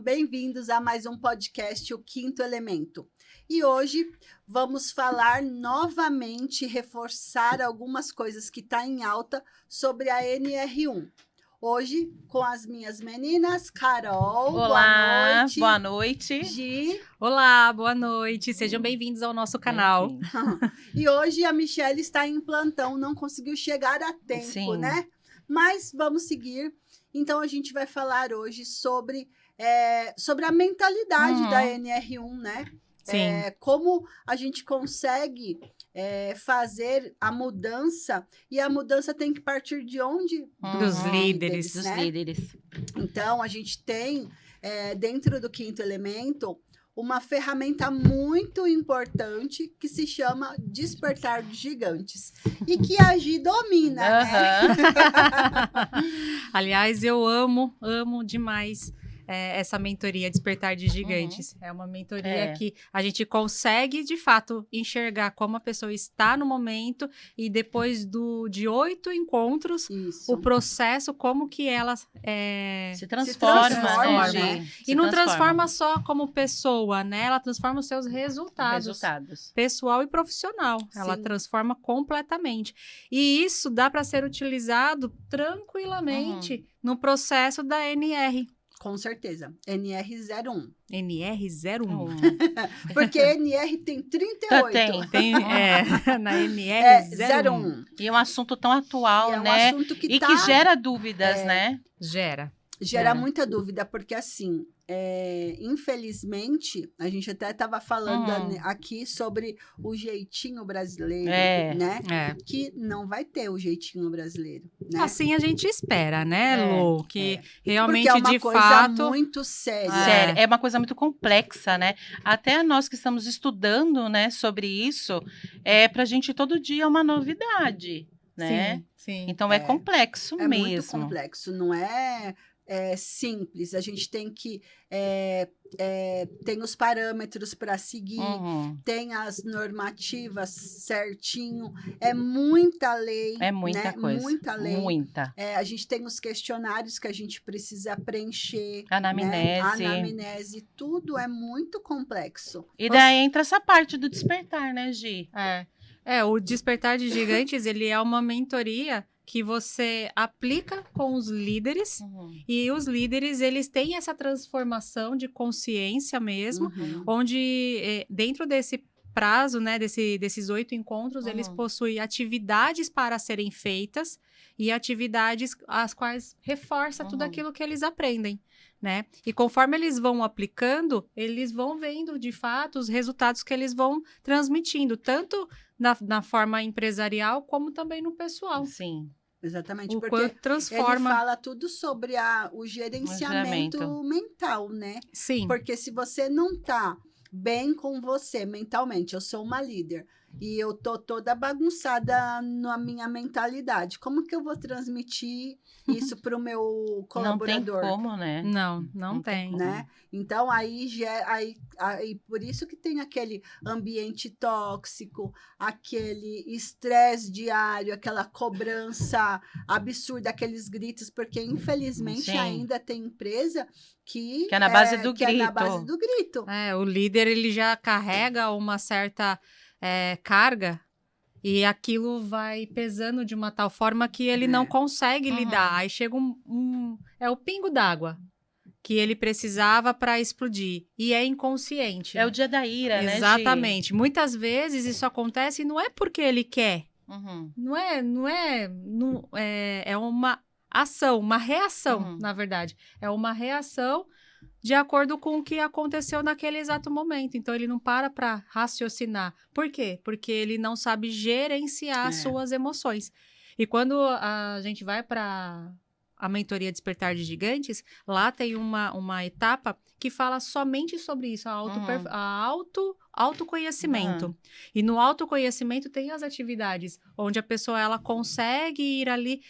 sejam bem-vindos a mais um podcast, O Quinto Elemento. E hoje vamos falar novamente, reforçar algumas coisas que estão em alta sobre a NR1. Hoje, com as minhas meninas, Carol, Olá, boa noite. Boa noite. Gi. Olá, boa noite. Sejam bem-vindos ao nosso canal. E hoje a Michelle está em plantão, não conseguiu chegar a tempo, Sim. né? Mas vamos seguir. Então, a gente vai falar hoje sobre a mentalidade da NR1, né? Sim. Como a gente consegue fazer a mudança, e a mudança tem que partir de onde? Dos líderes. Dos né? líderes. Então, a gente tem, dentro do Quinto Elemento, uma ferramenta muito importante que se chama Despertar de Gigantes. E que a Gi domina, né? Aliás, eu amo demais essa mentoria Despertar de Gigantes. É uma mentoria que a gente consegue, de fato, enxergar como a pessoa está no momento e depois de 8 encontros, Isso. o processo, como que ela Se transforma, transforma, né? E não transforma só como pessoa, né? Ela transforma os seus resultados. Pessoal e profissional. Ela Sim. transforma completamente. E isso dá para ser utilizado tranquilamente no processo da NR. Com certeza. NR01. NR01. Porque NR tem 38. Tem. Na NR01. 01. E é um assunto tão atual, E é um né? assunto que Que gera dúvidas, né? gera muita dúvida, porque assim, infelizmente, a gente até estava falando aqui sobre o jeitinho brasileiro, né? Que não vai ter o jeitinho brasileiro, né? Assim a gente espera, né, Lu? Que realmente, porque é uma de coisa fato... muito séria. Sério, é uma coisa muito complexa, né? Até nós que estamos estudando, né, sobre isso, pra gente todo dia é uma novidade, né? Sim. Então é complexo É mesmo. muito complexo, não é simples. A gente tem que tem os parâmetros para seguir, tem as normativas certinho, é muita lei, É muita né? coisa. Muita lei. Muita. A gente tem os questionários que a gente precisa preencher, Anamnese. né? Anamnese, tudo é muito complexo. E daí entra essa parte do despertar, né, Gi? O Despertar de Gigantes, ele é uma mentoria que você aplica com os líderes, e os líderes, eles têm essa transformação de consciência mesmo, onde dentro desse prazo, né, desses 8 encontros, eles possuem atividades para serem feitas e atividades as quais reforça tudo aquilo que eles aprendem, né? E conforme eles vão aplicando, eles vão vendo, de fato, os resultados que eles vão transmitindo, tanto na forma empresarial, como também no pessoal. Sim. Exatamente, O porque quanto transforma... ele fala tudo sobre o gerenciamento mental, né? Sim. Porque se você não tá bem com você mentalmente, eu sou uma líder e eu tô toda bagunçada na minha mentalidade, como que eu vou transmitir isso para o meu colaborador? Não tem como, né? Não tem. Né? Então, aí por isso que tem aquele ambiente tóxico, aquele estresse diário, aquela cobrança absurda, aqueles gritos, porque infelizmente ainda tem empresa que é na base do grito. É na base do grito. O líder, ele já carrega uma certa carga, e aquilo vai pesando de uma tal forma que ele não consegue lidar. Aí chega o pingo d'água que ele precisava para explodir. E é inconsciente. É o dia da ira, né, Gi? Exatamente. Muitas vezes isso acontece e não é porque ele quer. É uma ação, uma reação, na verdade. É uma reação de acordo com o que aconteceu naquele exato momento. Então, ele não para raciocinar. Por quê? Porque ele não sabe gerenciar suas emoções. E quando a gente vai para a mentoria Despertar de Gigantes, lá tem uma etapa que fala somente sobre isso, autoconhecimento. E no autoconhecimento tem as atividades, onde a pessoa ela consegue ir ali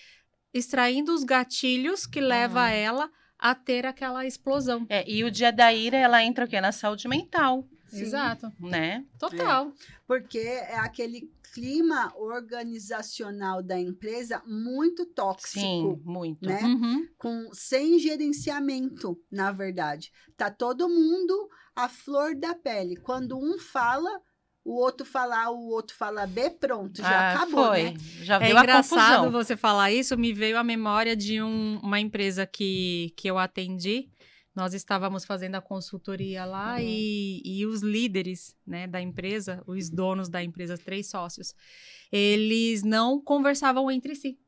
extraindo os gatilhos que leva ela a ter aquela explosão. E o dia da ira, ela entra o quê? Na saúde mental. Sim. Exato. né? Total. Porque é aquele clima organizacional da empresa muito Sim, tóxico, muito. né? Uhum. Sem gerenciamento, na verdade. Tá todo mundo à flor da pele. Quando um fala, o outro fala A, o outro fala B, pronto, já acabou, Foi. né? Já É deu a engraçado confusão. você falar isso, me veio à memória de uma empresa que eu atendi. Nós estávamos fazendo a consultoria lá Uhum. e os líderes, né, da empresa, os donos da empresa, 3 sócios, eles não conversavam entre si.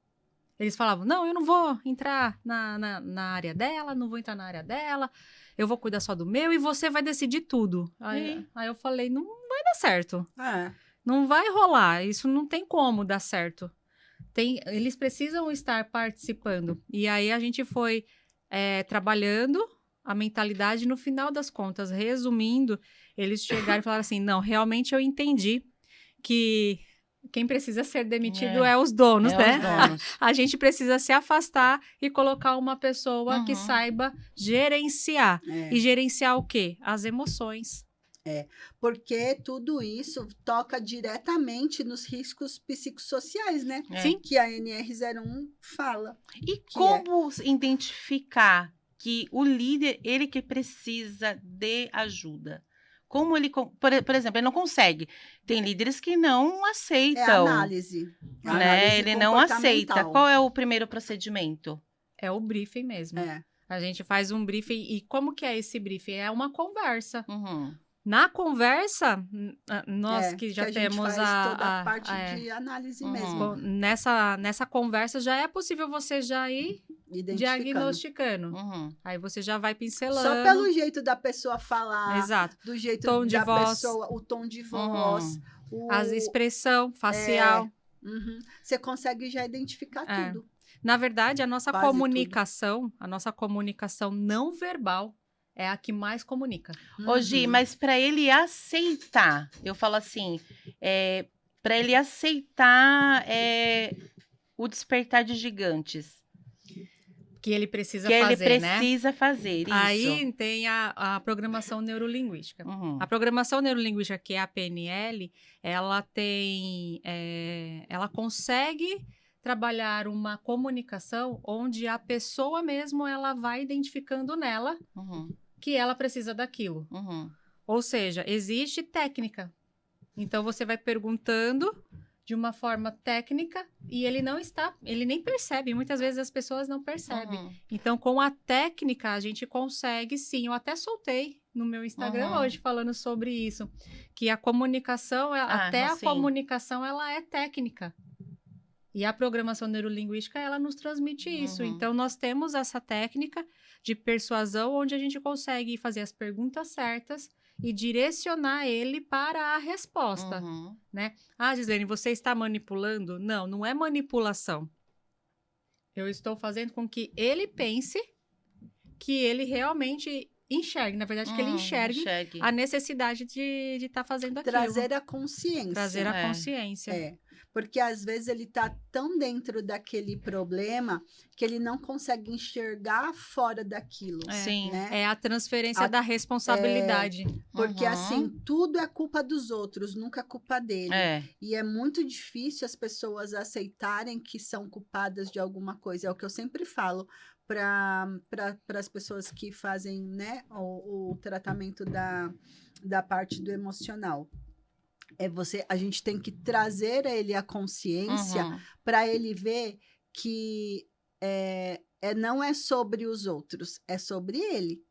Eles falavam, não, eu não vou entrar na área dela, não vou entrar na área dela, eu vou cuidar só do meu e você vai decidir tudo. Aí eu falei, não vai dar certo. É. Não vai rolar, isso não tem como dar certo. Eles precisam estar participando. E aí a gente foi trabalhando a mentalidade, no final das contas, resumindo, eles chegaram e falaram assim, não, realmente eu entendi que quem precisa ser demitido é os donos, É né? os donos. A gente precisa se afastar e colocar uma pessoa que Uhum. saiba gerenciar. É. E gerenciar o quê? As emoções. Porque tudo isso toca diretamente nos riscos psicossociais, né? É. Sim. Que a NR01 fala. E Que como identificar que o líder, ele que precisa de ajuda? Como ele, por exemplo, ele não consegue. Tem líderes que não É aceitam, análise. né? Análise Ele não aceita. comportamental. Qual é o primeiro procedimento? É o briefing mesmo. É. A gente faz um briefing. E como que é esse briefing? É uma conversa. Uhum. Na conversa, nós que já a gente temos faz toda a parte de análise Uhum. mesmo. nessa conversa já é possível você já ir Identificando. diagnosticando. Uhum. Aí você já vai pincelando. Só pelo jeito da pessoa falar, Exato. do jeito Tom de da voz. pessoa, o tom de voz, A expressão facial. Uhum. Você consegue já identificar É. tudo. Na verdade, a nossa Quase comunicação não verbal é a que mais comunica. Ô, Gi, mas para ele aceitar, eu falo assim, para ele aceitar o despertar de gigantes, Que ele precisa que fazer, ele né? precisa fazer isso. Aí tem a programação neurolinguística. Uhum. A programação neurolinguística, que é a PNL, ela consegue trabalhar uma comunicação onde a pessoa mesmo ela vai identificando nela Uhum. que ela precisa daquilo. Uhum. Ou seja, existe técnica. Então você vai perguntando de uma forma técnica e ele nem percebe. Muitas vezes as pessoas não percebem. Uhum. Então, com a técnica, a gente consegue, sim. Eu até soltei no meu Instagram hoje falando sobre isso. Que a comunicação, a sim. comunicação, ela é técnica. E a programação neurolinguística, ela nos transmite isso. Então, nós temos essa técnica de persuasão, onde a gente consegue fazer as perguntas certas e direcionar ele para a resposta, né? Ah, Gislene, você está manipulando? Não, não é manipulação. Eu estou fazendo com que ele pense que ele realmente enxergue, na verdade, que ele enxergue a necessidade de estar fazendo aquilo. Trazer a consciência. Trazer a consciência. Porque às vezes ele está tão dentro daquele problema que ele não consegue enxergar fora daquilo. Sim. Né? É a transferência da responsabilidade. Porque assim, tudo é culpa dos outros, nunca é culpa dele. E é muito difícil as pessoas aceitarem que são culpadas de alguma coisa. É o que eu sempre falo para as pessoas que fazem, né, o tratamento da parte do emocional. A gente tem que trazer a ele a consciência para ele ver que não é sobre os outros, é sobre ele.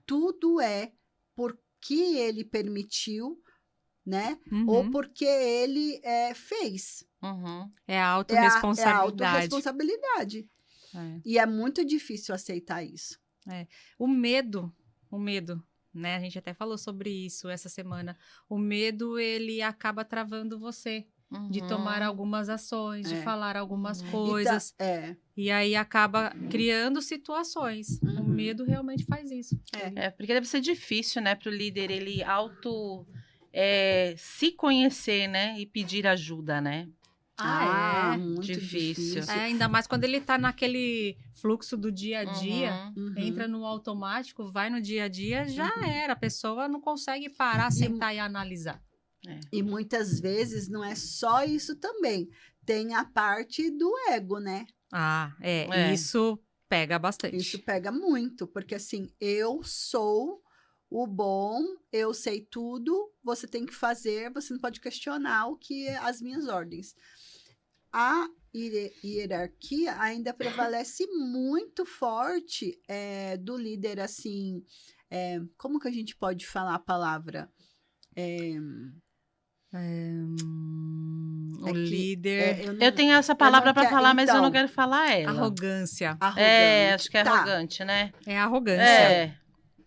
Tudo é porque ele permitiu, né? Ou porque ele fez. É a autorresponsabilidade. É a autorresponsabilidade. E é muito difícil aceitar isso. O medo, né? A gente até falou sobre isso essa semana. O medo, ele acaba travando você de tomar algumas ações, de falar algumas coisas. E aí acaba criando situações. O medo realmente faz isso. Porque deve ser difícil, né, para o líder ele se conhecer, né, e pedir ajuda, né? Muito difícil. Ainda mais quando ele tá naquele fluxo do dia a dia, Uhum. entra no automático, vai no dia a dia, já era. A pessoa não consegue parar, sentar e analisar. E muitas vezes não é só isso também. Tem a parte do ego, né? Isso pega bastante. Isso pega muito, porque assim, eu sou o bom, eu sei tudo, você tem que fazer, você não pode questionar o que é as minhas ordens. A hierarquia ainda prevalece muito forte do líder, assim, como que a gente pode falar a palavra? O líder... Eu tenho essa palavra para falar, mas eu não quero falar ela. Arrogância. Acho que é arrogante, né? É arrogância. É.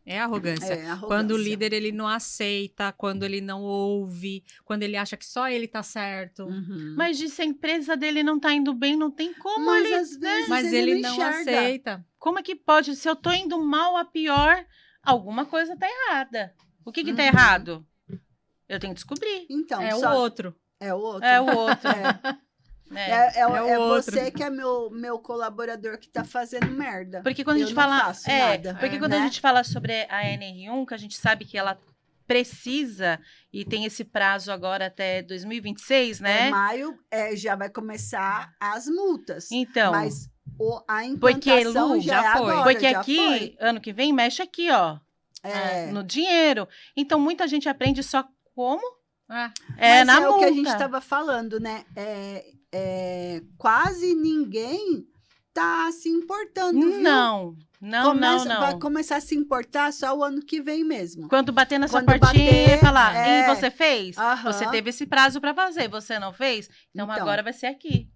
É arrogância. Quando o líder ele não aceita, quando ele não ouve, quando ele acha que só ele tá certo. Uhum. Mas se a empresa dele não tá indo bem, não tem como Mas ele... às vezes Mas ele não aceita. Como é que pode? Se eu tô indo mal a pior, alguma coisa tá errada. O que tá errado? Eu tenho que descobrir. Então, o outro. É o outro. É o outro. É outro. você que é meu colaborador que tá fazendo merda. Porque quando a gente não fala, faço nada, porque quando a gente fala sobre a NR1, que a gente sabe que ela precisa e tem esse prazo agora até 2026, né? Maio já vai começar as multas. Então, mas a porque implantação Lu, já foi. Agora, porque já aqui foi. ano que vem mexe aqui, ó, no dinheiro. Então muita gente aprende só como Mas na é multa. o que a gente estava falando, né? Quase ninguém tá se importando, viu? Não. Vai começar a se importar só o ano que vem mesmo. Quando bater nessa portinha e falar, e você fez? Aham. Você teve esse prazo para fazer, você não fez? Então agora vai ser aqui.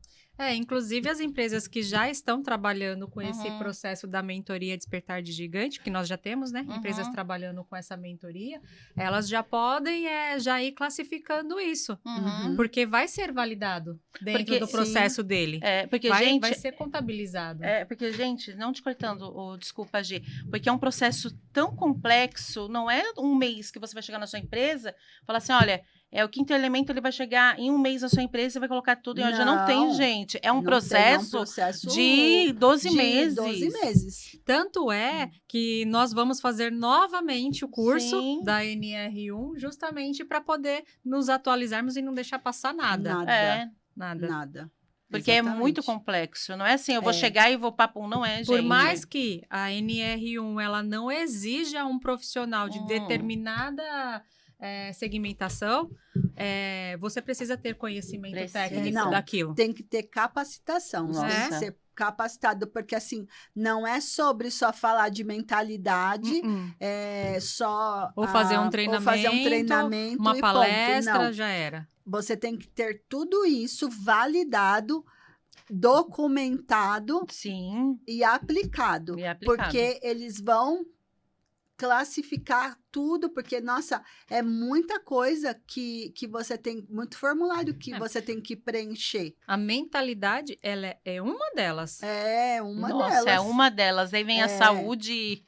Inclusive as empresas que já estão trabalhando com esse processo da mentoria Despertar de Gigante, que nós já temos, né? Empresas trabalhando com essa mentoria, elas já podem já ir classificando isso. Porque vai ser validado dentro do processo dele. Porque, vai ser contabilizado. Porque, gente, não te cortando, desculpa, Gi, porque é um processo tão complexo, não é um mês que você vai chegar na sua empresa e falar assim, olha... o quinto elemento, ele vai chegar em um mês na sua empresa e vai colocar tudo em ordem. Não tem, gente. É um processo de 12 meses. 12 meses. Tanto é que nós vamos fazer novamente o curso da NR1, justamente para poder nos atualizarmos e não deixar passar nada. Nada. Porque é muito complexo. Não é assim, eu vou chegar e vou papum. Não é, gente. Por mais que a NR1 ela não exija um profissional de determinada... segmentação, você precisa ter conhecimento técnico daquilo. Tem que ter capacitação. Você tem que ser capacitado, porque assim, não é sobre só falar de mentalidade, ou fazer um treinamento, uma palestra, já era. Você tem que ter tudo isso validado, documentado e aplicado. Porque eles vão classificar tudo, porque, nossa, é muita coisa que você tem, muito formulário que você tem que preencher. A mentalidade, ela é uma delas. É uma delas. Nossa, é uma delas. Aí vem a saúde...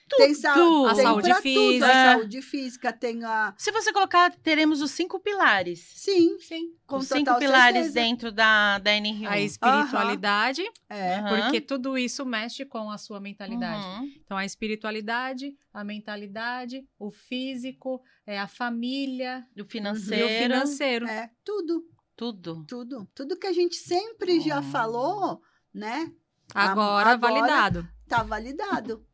tudo. Tem a saúde física. A saúde física, tem a... Se você colocar, teremos os 5 pilares. Sim. Com os 5 pilares dentro da NR1. A espiritualidade, porque tudo isso mexe com a sua mentalidade. Então, a espiritualidade, a mentalidade, o físico, a família, o financeiro. E o financeiro. Tudo que a gente sempre já falou, né? Agora validado. Tá validado.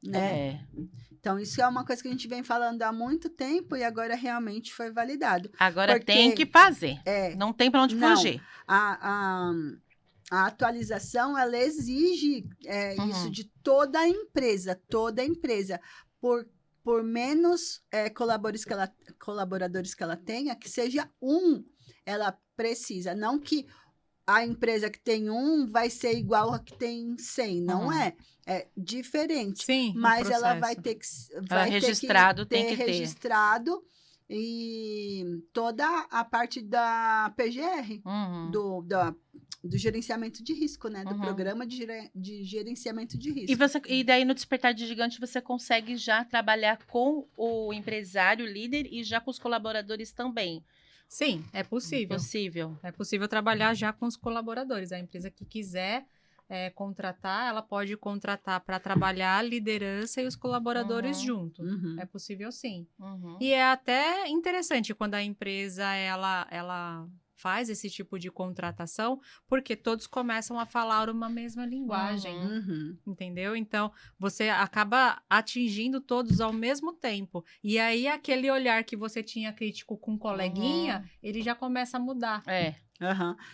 Né? Então, isso é uma coisa que a gente vem falando há muito tempo e agora realmente foi validado. Agora tem que fazer. Não tem para onde fugir. A atualização, ela exige isso de toda a empresa. Por menos colaboradores que ela tenha, que seja ela precisa. Não que a empresa que tem vai ser igual a que tem 100. Não é. É diferente. Sim, mas ela vai ter que ter registrado e toda a parte da PGR, do gerenciamento de risco, né? Do programa de gerenciamento de risco. E daí no Despertar de Gigante você consegue já trabalhar com o empresário, líder e já com os colaboradores também. Sim, é possível. Possível. É possível trabalhar já com os colaboradores. A empresa que quiser contratar, ela pode contratar para trabalhar a liderança e os colaboradores junto. É possível, sim. E é até interessante quando a empresa ela faz esse tipo de contratação, porque todos começam a falar uma mesma linguagem, entendeu? Então, você acaba atingindo todos ao mesmo tempo. E aí, aquele olhar que você tinha crítico com um coleguinha, ele já começa a mudar.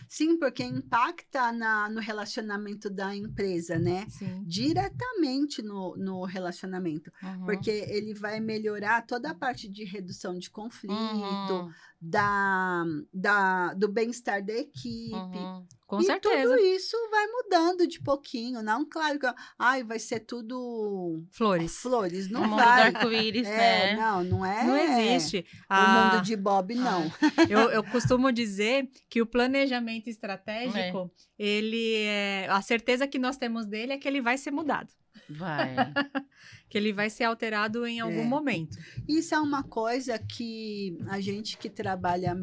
Sim, porque impacta no relacionamento da empresa, né? Sim. Diretamente no relacionamento. Porque ele vai melhorar toda a parte de redução de conflito, do bem-estar da equipe. Com certeza. Tudo isso vai mudando de pouquinho. Não, claro que vai ser tudo flores. Não o mundo vai. do arco-íris, né? Não é. Não existe. O mundo de Bob, não. Eu costumo dizer que o planejamento estratégico, a certeza que nós temos dele é que ele vai ser mudado. Vai. Que ele vai ser alterado em algum momento. Isso é uma coisa que a gente que trabalha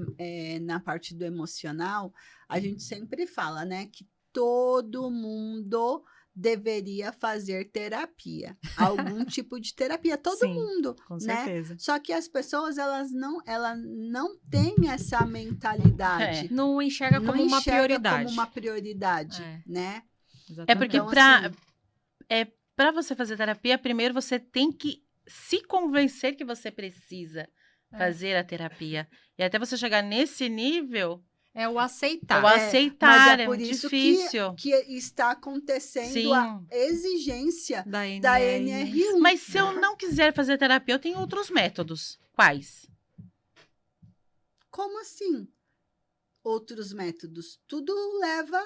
na parte do emocional, a gente sempre fala, né? Que todo mundo deveria fazer terapia. Algum tipo de terapia. Todo mundo, com né? certeza. Só que as pessoas, elas não têm essa mentalidade. Não enxerga como uma prioridade. Né? Exatamente. Porque então, para você fazer terapia, primeiro você tem que se convencer que você precisa fazer a terapia. E até você chegar nesse nível... É o aceitar. O aceitar, mas é por muito isso difícil. Que está acontecendo a exigência da NR1. Mas se eu não quiser fazer terapia, eu tenho outros métodos. Quais? Como assim? Outros métodos? Tudo leva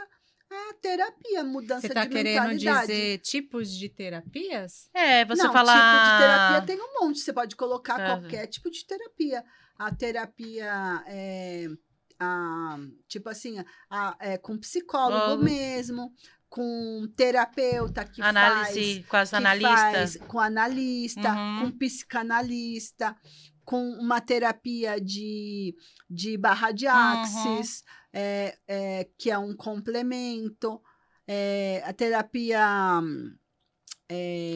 a terapia, mudança de mentalidade. Você está querendo dizer tipos de terapias? Você falar... tipo de terapia tem um monte. Você pode colocar qualquer tipo de terapia. A terapia tipo assim, com psicólogo mesmo, com terapeuta que análise, com as analistas. Com analista, com psicanalista, com uma terapia de barra de axis, que é um complemento, a terapia...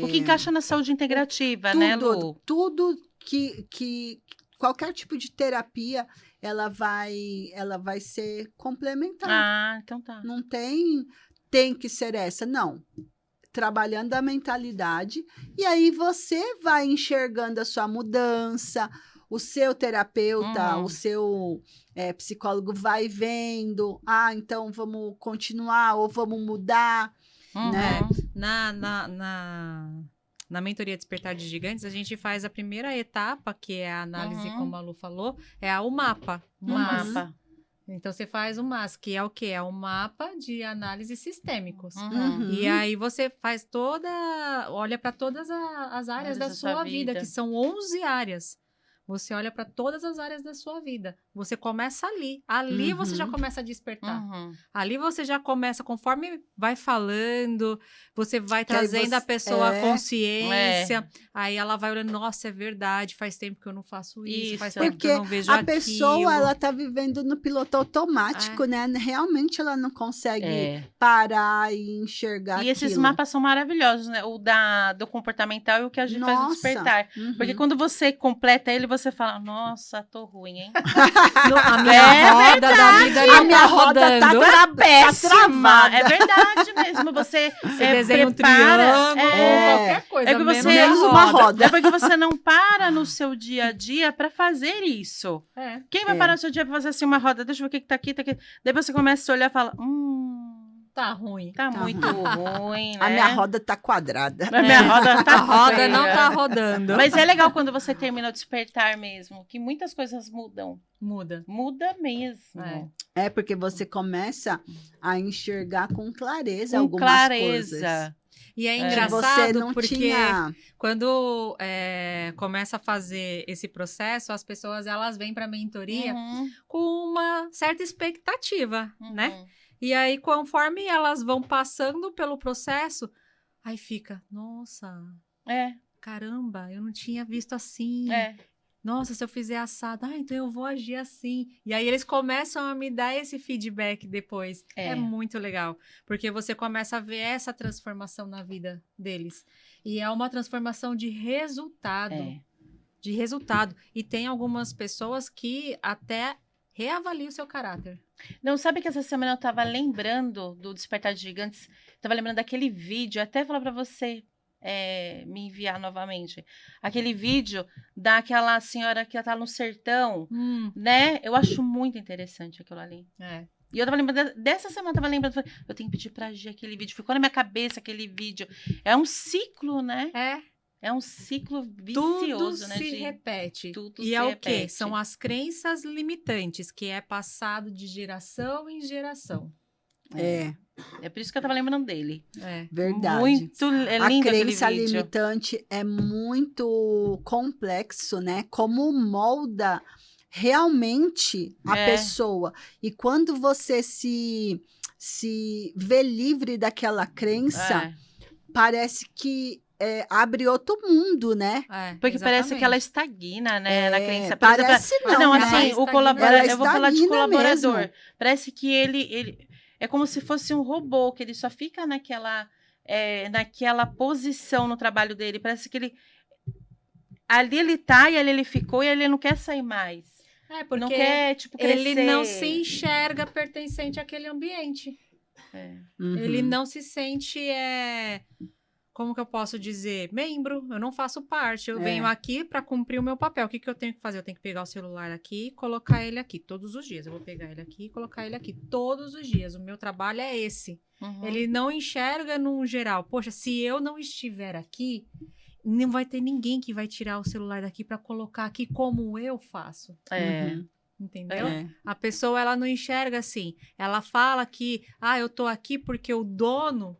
o que encaixa na saúde integrativa, né, Lu? Tudo que qualquer tipo de terapia, ela vai ser complementar. Então tá. Não tem que ser essa, não. Trabalhando a mentalidade, e aí você vai enxergando a sua mudança, o seu terapeuta, o seu psicólogo vai vendo, então vamos continuar ou vamos mudar, né? Na mentoria Despertar de Gigantes, a gente faz a primeira etapa, que é a análise, como a Lu falou, é o mapa. Mapa. Então, você faz o MAS, que é o quê? É um mapa de análise sistêmicos. E aí, você faz olha para todas as áreas da sua vida, que são 11 áreas. Você olha para todas as áreas da sua vida. Você começa ali. Ali você já começa a despertar. Ali você já começa, conforme vai falando, você vai trazendo a pessoa à consciência. Aí ela vai olhando, nossa, é verdade, faz tempo que eu não faço isso, faz tempo que eu não vejo aquilo. Porque a pessoa, ela tá vivendo no piloto automático, né? Realmente ela não consegue parar e enxergar aquilo. E esses mapas são maravilhosos, né? O do comportamental e o que a gente faz no despertar. Porque quando você completa ele, você fala, nossa, tô ruim, hein? A minha roda da vida não tá rodando. Tá péssima. É verdade mesmo. Você desenha um triângulo, qualquer coisa. É que você uma roda. É porque você não para no seu dia a dia pra fazer isso. Quem vai parar no seu dia pra fazer assim uma roda? Deixa eu ver o que tá aqui, tá aqui. Daí você começa a olhar e fala, tá ruim. Tá muito ruim, né? A minha roda tá quadrada. A minha roda tá A roda não tá rodando. Mas é legal quando você termina o despertar mesmo, que muitas coisas mudam. Muda mesmo. Porque você começa a enxergar com clareza algumas coisas. E é engraçado porque tinha... quando começa a fazer esse processo, as pessoas elas vêm para a mentoria com uma certa expectativa, né? E aí, conforme elas vão passando pelo processo, aí fica, nossa, caramba, eu não tinha visto assim. Nossa, se eu fizer assado, então eu vou agir assim. E aí eles começam a me dar esse feedback depois. É muito legal, porque você começa a ver essa transformação na vida deles. E é uma transformação de resultado. De resultado. E tem algumas pessoas que até reavaliam o seu caráter. Não, sabe que essa semana eu tava lembrando do Despertar de Gigantes, tava lembrando daquele vídeo, até falar pra você me enviar novamente. Aquele vídeo daquela senhora que tá no sertão, né? Eu acho muito interessante aquilo ali. E eu tava lembrando, dessa semana eu tava lembrando, falei, eu tenho que pedir pra Gi aquele vídeo. Ficou na minha cabeça aquele vídeo. É um ciclo, né? É um ciclo vicioso, Tudo né, se Gi? repete. Tudo E se é o repete. quê? São as crenças limitantes, que é passado de geração em geração. É por isso que eu tava lembrando dele. Verdade. Muito lindo aquele A crença vídeo. limitante é muito complexo, né? Como molda realmente a pessoa. E quando você se vê livre daquela crença, parece que abre outro mundo, né? Porque parece que ela estagna, né? Na crença. Parece não, né? assim, o colaborador. Eu vou falar de colaborador. Mesmo. Parece que ele é como se fosse um robô, que ele só fica naquela posição no trabalho dele. Parece que ele. Ali ele tá, e ali ele ficou, e ele não quer sair mais. Porque não quer, tipo, crescer. Ele não se enxerga pertencente àquele ambiente. Ele não se sente. Como que eu posso dizer? Membro, eu não faço parte. Eu venho aqui para cumprir o meu papel. O que eu tenho que fazer? Eu tenho que pegar o celular aqui e colocar ele aqui todos os dias. Eu vou pegar ele aqui e colocar ele aqui todos os dias. O meu trabalho é esse. Ele não enxerga num geral. Poxa, se eu não estiver aqui, não vai ter ninguém que vai tirar o celular daqui para colocar aqui como eu faço. Entendeu? A pessoa, ela não enxerga assim. Ela fala que, eu tô aqui porque o dono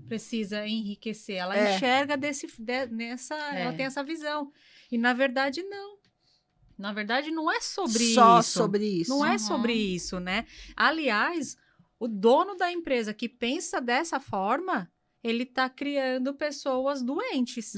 precisa enriquecer. Ela enxerga ela tem essa visão. E na verdade, não. Na verdade, não é sobre isso. Só sobre isso. Não é sobre isso, né? Aliás, o dono da empresa que pensa dessa forma, ele está criando pessoas doentes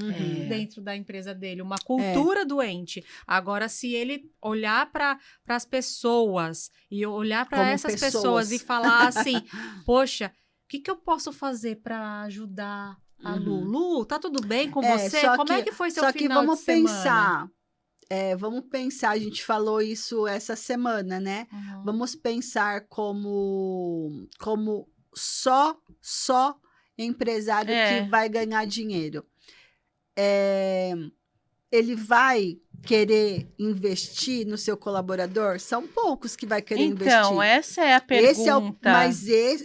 dentro da empresa dele, uma cultura doente. Agora, se ele olhar para as pessoas e olhar para essas pessoas e falar assim, poxa, o que eu posso fazer para ajudar a Lu? Lu, tá tudo bem com você? Como é que foi seu final de semana? Vamos pensar, a gente falou isso essa semana, né? Vamos pensar como só empresário que vai ganhar dinheiro. Ele vai querer investir no seu colaborador? São poucos que vai querer investir. Então, essa é a pergunta.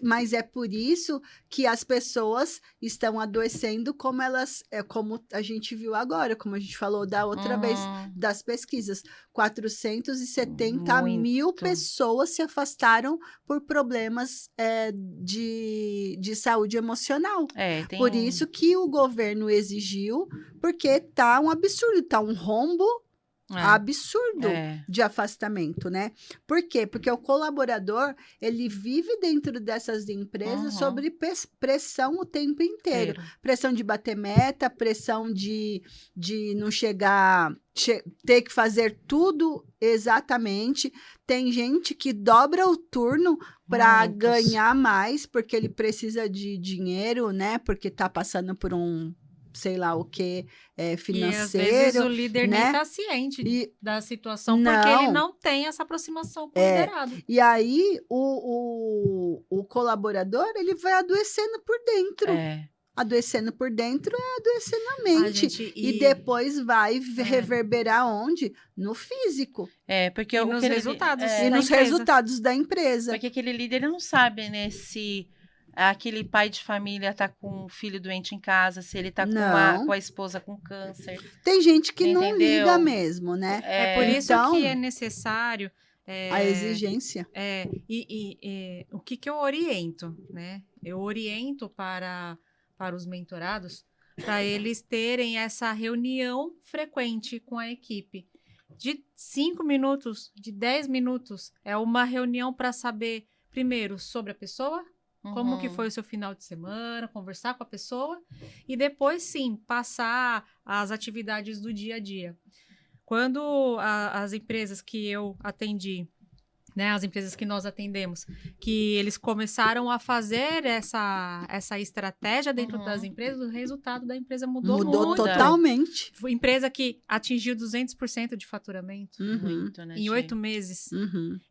Mas é por isso que as pessoas estão adoecendo como a gente viu agora, como a gente falou da outra vez das pesquisas. 470 mil pessoas se afastaram por problemas de saúde emocional. Por isso que o governo exigiu, porque tá um absurdo, tá um rombo absurdo de afastamento, né? Por quê? Porque o colaborador, ele vive dentro dessas empresas sobre pressão o tempo inteiro. Pressão de bater meta, pressão de não chegar, ter que fazer tudo exatamente. Tem gente que dobra o turno para ganhar mais, porque ele precisa de dinheiro, né? Porque tá passando por um sei lá o que financeiro. E às vezes o líder nem está ciente da situação, porque ele não tem essa aproximação com o liderado. E aí o colaborador, ele vai adoecendo por dentro. Adoecendo por dentro adoecendo a mente. E depois vai reverberar onde? No físico. Porque nos resultados. E nos resultados da empresa. Porque aquele líder, ele não sabe, né, se aquele pai de família tá com um filho doente em casa, se ele tá com a esposa com câncer. Tem gente que não liga mesmo, né? Por isso que é necessário a exigência. O que eu oriento, né? Eu oriento para os mentorados, para eles terem essa reunião frequente com a equipe. De 5 minutos, de 10 minutos, é uma reunião para saber, primeiro, sobre a pessoa, como que foi o seu final de semana, conversar com a pessoa, e depois, sim, passar as atividades do dia a dia. Quando as empresas que eu atendi, né, as empresas que nós atendemos, que eles começaram a fazer essa estratégia dentro das empresas, o resultado da empresa mudou muito. Totalmente. Foi empresa que atingiu 200% de faturamento Muito, né, em Gi? 8 meses.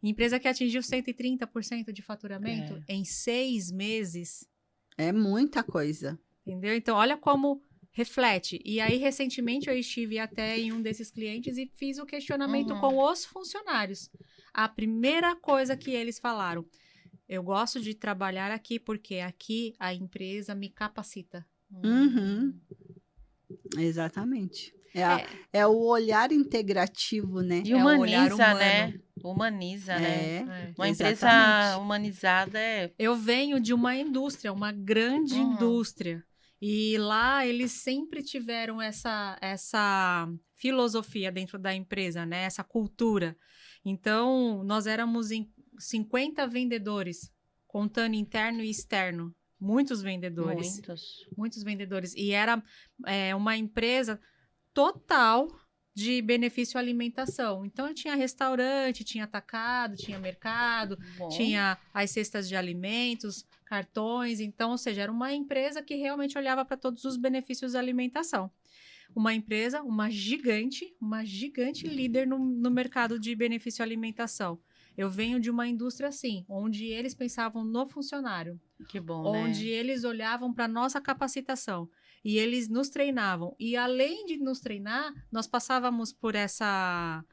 Empresa que atingiu 130% de faturamento em 6 meses. É muita coisa. Entendeu? Então, olha como reflete. E aí, recentemente, eu estive até em um desses clientes e fiz o questionamento com os funcionários. A primeira coisa que eles falaram: eu gosto de trabalhar aqui porque aqui a empresa me capacita. Exatamente. É o olhar integrativo, né? E É o olhar humaniza, humano. né? Humaniza, né? Uma empresa exatamente. humanizada é... Eu venho de uma indústria, uma grande indústria. E lá eles sempre tiveram essa filosofia dentro da empresa, né? Essa cultura. Então, nós éramos em 50 vendedores, contando interno e externo. Muitos vendedores. Muitos vendedores. E era uma empresa total de benefício alimentação. Então, eu tinha restaurante, tinha atacado, tinha mercado, tinha as cestas de alimentos, cartões. Então, ou seja, era uma empresa que realmente olhava para todos os benefícios da alimentação. Uma empresa, uma gigante líder no mercado de benefício alimentação. Eu venho de uma indústria assim, onde eles pensavam no funcionário. Que bom, onde né? eles olhavam para nossa capacitação. E eles nos treinavam. E além de nos treinar, nós passávamos por essa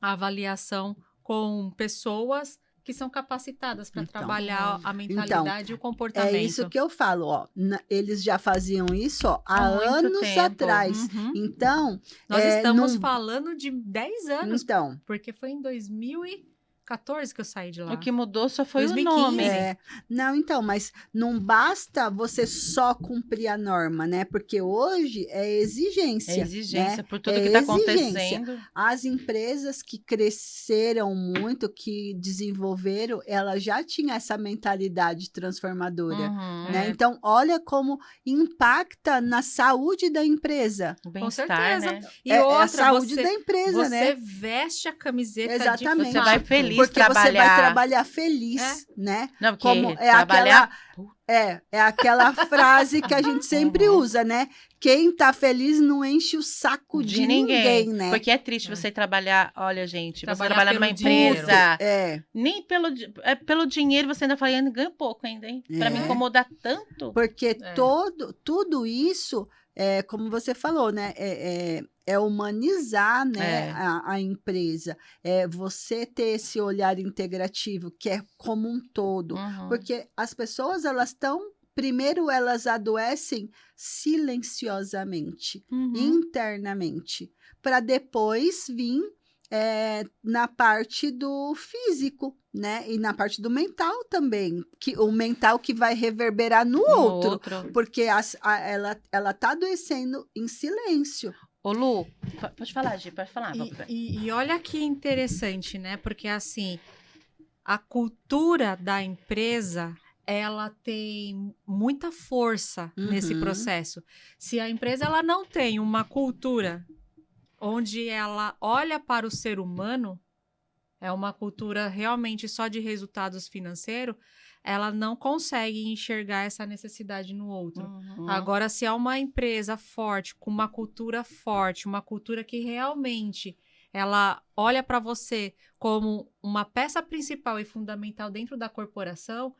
avaliação com pessoas que são capacitadas para trabalhar a mentalidade e o comportamento. É isso que eu falo, ó. Eles já faziam isso, ó, há muito anos tempo. atrás. Então, nós estamos falando de 10 anos, então, porque foi em 2014 que eu saí de lá. O que mudou só foi 2015. o nome. Não, então, mas não basta você só cumprir a norma, né? Porque hoje é exigência. É exigência, né? por tudo que está exigência. acontecendo. As empresas que cresceram muito, que desenvolveram, elas já tinham essa mentalidade transformadora. Né? Então, olha como impacta na saúde da empresa. Com certeza. Né? E outra, a saúde da empresa, né? Você veste a camiseta Exatamente. de Você vai feliz porque trabalhar. você vai trabalhar feliz, né? Não, porque como trabalhar... é aquela frase que a gente sempre usa, né? Quem tá feliz não enche o saco de ninguém, né? Porque é triste você trabalhar, olha, gente, você Trabalhar trabalhar numa empresa, nem pelo dinheiro você ainda fala, ganha pouco ainda, hein? Pra me incomodar tanto. Porque tudo isso, como você falou, né? É humanizar, né, a empresa. É você ter esse olhar integrativo, que é como um todo. Porque as pessoas, primeiro elas adoecem silenciosamente, internamente, para depois vir na parte do físico, né? E na parte do mental também, o mental que vai reverberar no outro, porque ela tá adoecendo em silêncio. Ô, Lu, pode falar, Gi, pode falar. E olha que interessante, né? Porque, assim, a cultura da empresa, ela tem muita força nesse processo. Se a empresa ela não tem uma cultura onde ela olha para o ser humano, é uma cultura realmente só de resultados financeiros, ela não consegue enxergar essa necessidade no outro. Agora, se é uma empresa forte, com uma cultura forte, uma cultura que realmente ela olha para você como uma peça principal e fundamental dentro da corporação,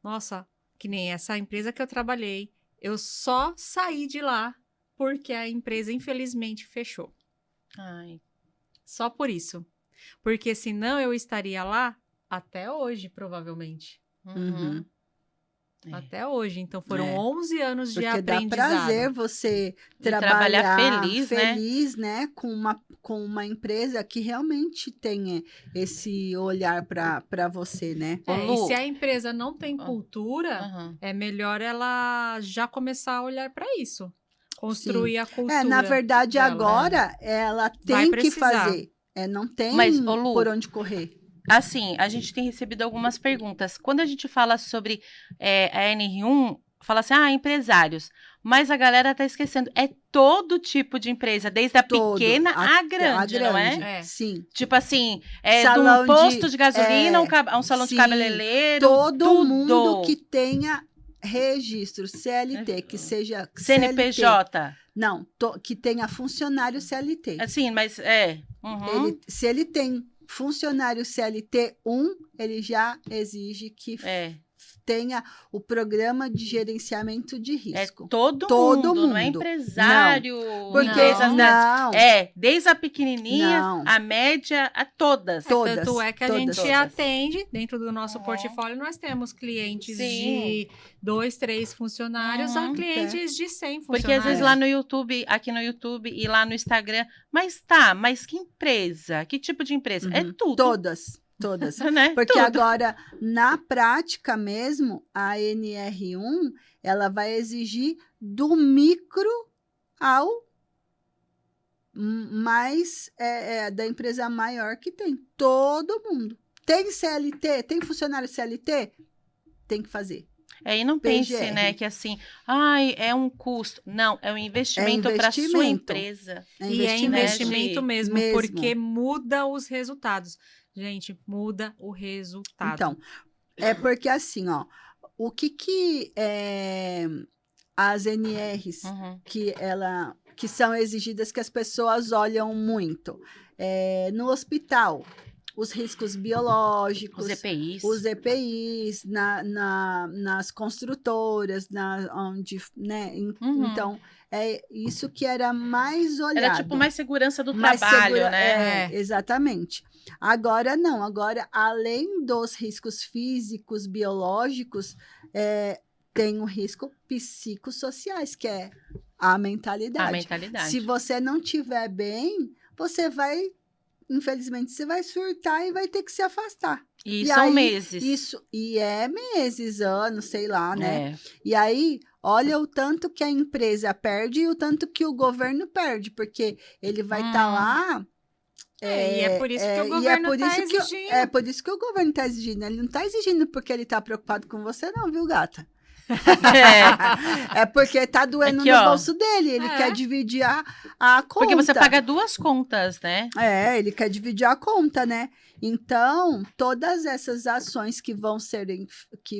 nossa, que nem essa empresa que eu trabalhei, eu só saí de lá porque a empresa, infelizmente, fechou. Só por isso. Porque senão eu estaria lá até hoje, provavelmente. Até hoje. Então, foram 11 anos de aprendizado. Porque dá prazer você trabalhar feliz, né? Com uma empresa que realmente tenha esse olhar para você, né? E se a empresa não tem cultura, é melhor ela já começar a olhar para isso. Construir a cultura. Na verdade, dela, agora, ela tem que fazer. Não tem Lu, por onde correr. Assim, a gente tem recebido algumas perguntas. Quando a gente fala sobre a NR1, fala assim, empresários. Mas a galera tá esquecendo. É todo tipo de empresa, desde a Todo, pequena à a grande, não é? É. Sim. Tipo assim, de Salão um posto de- de gasolina, é, um salão de sim, cabeleireiro, Todo tudo. mundo que tenha registro CLT, que seja CLT. CNPJ. Não, que tenha funcionário CLT. Assim, mas uhum, Se ele tem funcionário CLT 1, ele já exige que tenha o programa de gerenciamento de é risco. todo Todo não é mundo. empresário, Porque empresas grandes. não. Desde a pequenininha, Não. a média, a todas. Todas, Tanto é que a todas. gente atende, dentro do nosso Uhum. portfólio, nós temos clientes Sim. de 2, 3 funcionários a Uhum. clientes de 100 funcionários. Porque às vezes lá no YouTube, aqui no YouTube e lá no Instagram, mas que empresa? Que tipo de empresa? É tudo. Todas. Né? Porque Tudo. agora, na prática mesmo, a NR1, ela vai exigir do micro ao mais da empresa maior que tem. Todo mundo. Tem CLT? Tem funcionário CLT? Tem que fazer. E não pense, PGR. né, que assim, é um custo. Não, é um investimento para sua investimento. empresa. E é investimento Né, mesmo, mesmo. porque muda os resultados. Gente, muda o resultado. Então, é porque assim, ó, o que as NRs Uhum. que são exigidas, que as pessoas olham muito. No hospital, os riscos biológicos, Os EPIs. EPIs, nas construtoras, onde, né? Uhum. Então, é isso que era mais olhado. Era tipo mais segurança do Mais trabalho, né? Exatamente. Agora não, agora além dos riscos físicos, biológicos, tem o risco psicossociais, que é a mentalidade. A mentalidade. Se você não tiver bem, você vai, infelizmente, você vai surtar e vai ter que se afastar. E são meses. Meses, anos, sei lá, né? É. E aí, olha o tanto que a empresa perde e o tanto que o governo perde, porque ele vai estar lá. E é por isso que o governo está exigindo. É por isso que o governo está exigindo. Ele não está exigindo porque ele está preocupado com você, não, viu, gata? É porque tá doendo Aqui, no ó. bolso dele. Ele quer dividir a conta. Porque você paga 2 contas, né? Ele quer dividir a conta, né? Então, todas essas ações que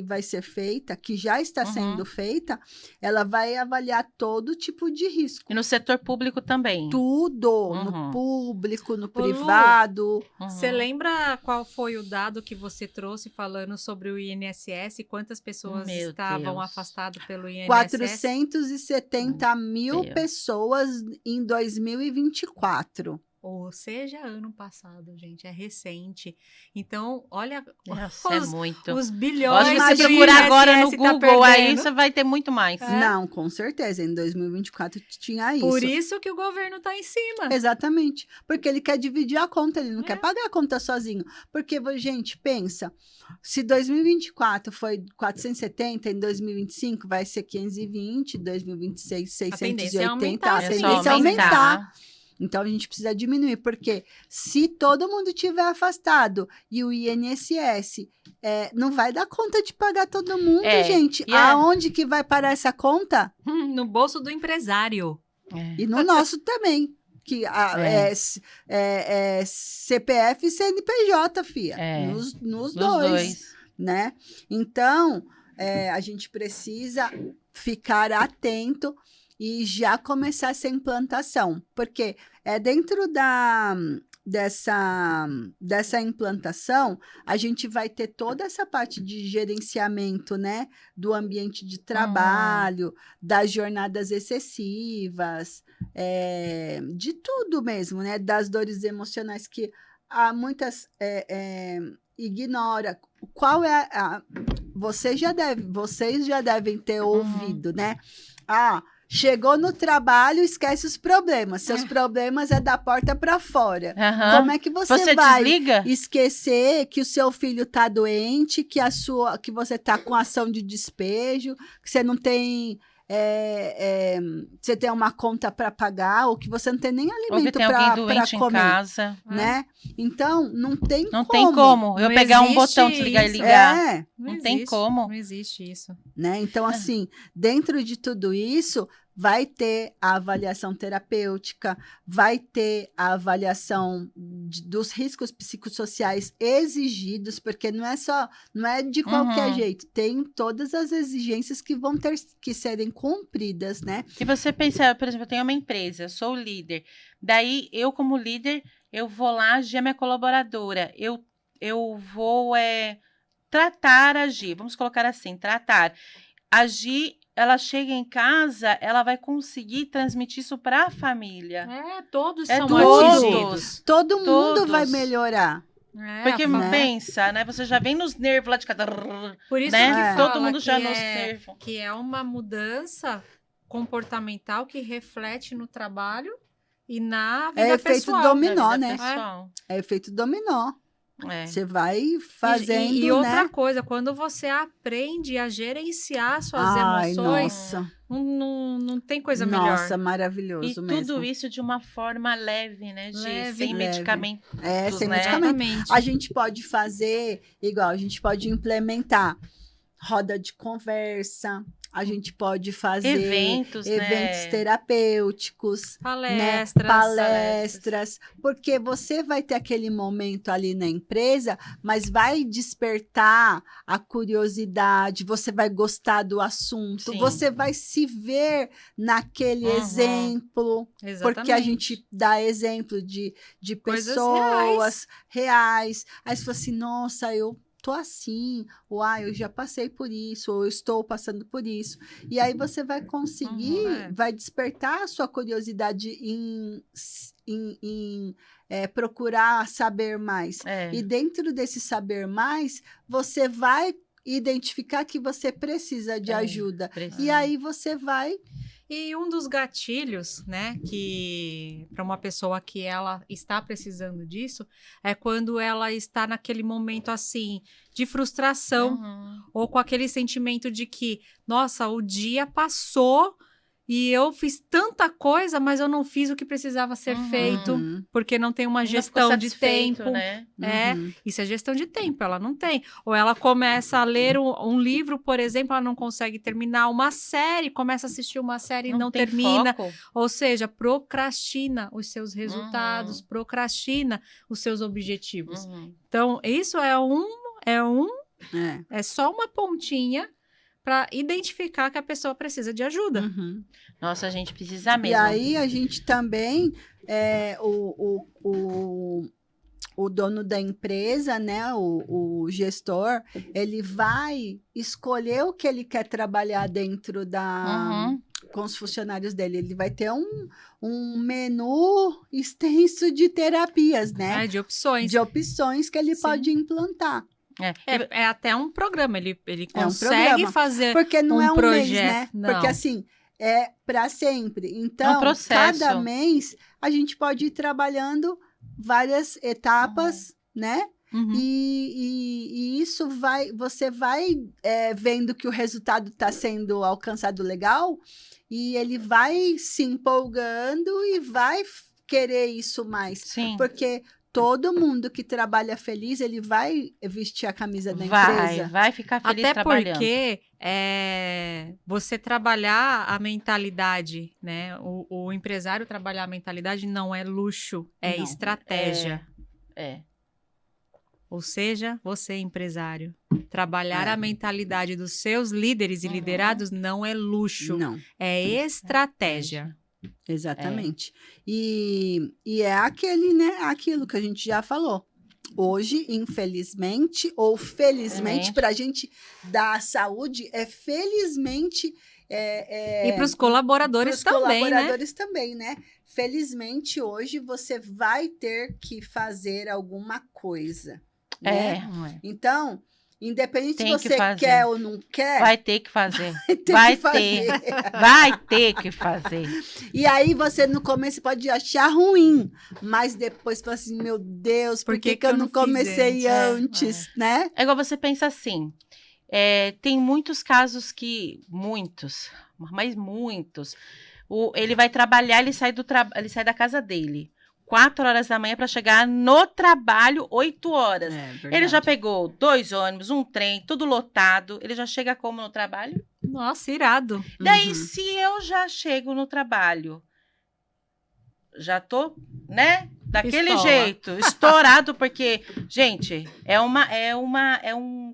vai ser feita, que já está sendo feita, ela vai avaliar todo tipo de risco. E no setor público também. Tudo, no público, no privado. Você lembra qual foi o dado que você trouxe falando sobre o INSS? Quantas pessoas estavam afastadas pelo INSS? 470 mil pessoas em 2024. Ou seja, ano passado, gente, é recente. Então, olha os bilhões. Se você procurar agora no Google, aí você vai ter muito mais. Não, com certeza. Em 2024 tinha isso. Por isso que o governo está em cima. Exatamente. Porque ele quer dividir a conta, ele não quer pagar a conta sozinho. Porque, gente, pensa, se 2024 foi 470, em 2025 vai ser 520, 2026, 680. A tendência é aumentar. Então, a gente precisa diminuir, porque se todo mundo tiver afastado e o INSS não vai dar conta de pagar todo mundo, gente. Aonde que vai parar essa conta? No bolso do empresário. E no nosso também. Que CPF e CNPJ, fia. Nos dois. Né? Então, a gente precisa ficar atento e já começar essa implantação, porque dentro dessa implantação, a gente vai ter toda essa parte de gerenciamento, né, do ambiente de trabalho, das jornadas excessivas, de tudo mesmo, né, das dores emocionais que muitas ignora. Qual é vocês já devem ter ouvido, né? Chegou no trabalho, esquece os problemas. Seus problemas é da porta para fora. Como é que você vai esquecer que o seu filho tá doente, que você tá com ação de despejo, que você não tem você tem uma conta para pagar, ou que você não tem nem Ou que alimento tem alguém para doente em comer, casa. né? Então, não tem Não como. tem como eu Não pegar um existe botão, desligar e isso. ligar. Não tem existe, como. Não existe isso. Né? Então, assim, dentro de tudo isso, vai ter a avaliação terapêutica, vai ter a avaliação dos riscos psicossociais exigidos, porque não é de qualquer jeito, tem todas as exigências que vão ter que serem cumpridas, né? Se você pensar, por exemplo, eu tenho uma empresa, eu sou o líder. Daí, eu como líder, eu vou lá agir a minha colaboradora. Eu vou tratar, agir. Vamos colocar assim, tratar. Agir, ela chega em casa, ela vai conseguir transmitir isso para a família. Todos É são todos. atingidos. Todo mundo Todos. vai melhorar. Porque né? pensa, né? Você já vem nos nervos lá de cada... Por isso né? que É. fala Todo mundo já que nos nervos. que é uma mudança comportamental que reflete no trabalho e na vida É efeito pessoal. dominó, Na vida né? pessoal. É efeito dominó. É. Você vai fazendo, E outra né? coisa, quando você aprende a gerenciar suas Ai, emoções, nossa. não tem coisa Nossa, melhor. maravilhoso E mesmo. tudo isso de uma forma leve, né, Gi? Leve. Sem Leve. medicamento. Sem né? medicamento. Exatamente. A gente pode fazer igual, a gente pode implementar roda de conversa, a gente pode fazer Eventos, eventos né? terapêuticos, né? Palestras, porque você vai ter aquele momento ali na empresa, mas vai despertar a curiosidade, você vai gostar do assunto, Sim. você vai se ver naquele Uhum. exemplo. Exatamente. Porque a gente dá exemplo de Coisas pessoas reais. Aí você fala assim, nossa, eu tô assim, ou eu já passei por isso, ou eu estou passando por isso. E aí você vai conseguir, vai despertar a sua curiosidade em procurar saber mais. E dentro desse saber mais, você vai identificar que você precisa de ajuda. E aí você vai... E um dos gatilhos, né, que para uma pessoa que ela está precisando disso, é quando ela está naquele momento assim de frustração ou com aquele sentimento de que, nossa, o dia passou e eu fiz tanta coisa, mas eu não fiz o que precisava ser feito, porque não tem uma gestão de tempo. Né? Isso é gestão de tempo, ela não tem. Ou ela começa a ler um livro, por exemplo, ela não consegue terminar uma série, começa a assistir uma série e não tem termina. Foco. Ou seja, procrastina os seus resultados, procrastina os seus objetivos. Então, isso é só uma pontinha para identificar que a pessoa precisa de ajuda. Nossa, a gente precisa mesmo. E aí a gente também, o dono da empresa, né, o gestor, ele vai escolher o que ele quer trabalhar dentro com os funcionários dele. Ele vai ter um menu extenso de terapias, né? De opções. De opções que ele pode implantar. É até um programa, ele consegue programa, fazer porque não é um projeto, mês, né? não. Porque assim, é para sempre. Então, processo. cada mês a gente pode ir trabalhando várias etapas, né? E isso você vai vendo que o resultado está sendo alcançado legal e ele vai se empolgando e vai querer isso mais. Sim. Porque todo mundo que trabalha feliz, ele vai vestir a camisa da empresa. Vai ficar feliz até trabalhando. Porque você trabalhar a mentalidade, né? O empresário trabalhar a mentalidade não é luxo, é Não. estratégia. Ou seja, você, empresário, trabalhar a mentalidade dos seus líderes e liderados não é luxo, Não. é estratégia. Exatamente. E é aquilo que a gente já falou. Hoje, infelizmente, ou felizmente, para a gente dar saúde, felizmente... e para os colaboradores também, né? Felizmente, hoje, você vai ter que fazer alguma coisa. Né? Então... Independente se você quer ou não quer... Vai ter que fazer. Vai ter que fazer. E aí, você no começo pode achar ruim, mas depois fala assim, meu Deus, por que eu não comecei antes, né? É igual você pensa assim, tem muitos casos que... mas muitos. Ele vai trabalhar, ele sai da casa dele 4 horas da manhã para chegar no trabalho 8 horas. Ele já pegou 2 ônibus, um trem, tudo lotado. Ele já chega como no trabalho? Nossa, irado. Daí, se eu já chego no trabalho, já tô, né? Daquele jeito, estourado, porque, gente,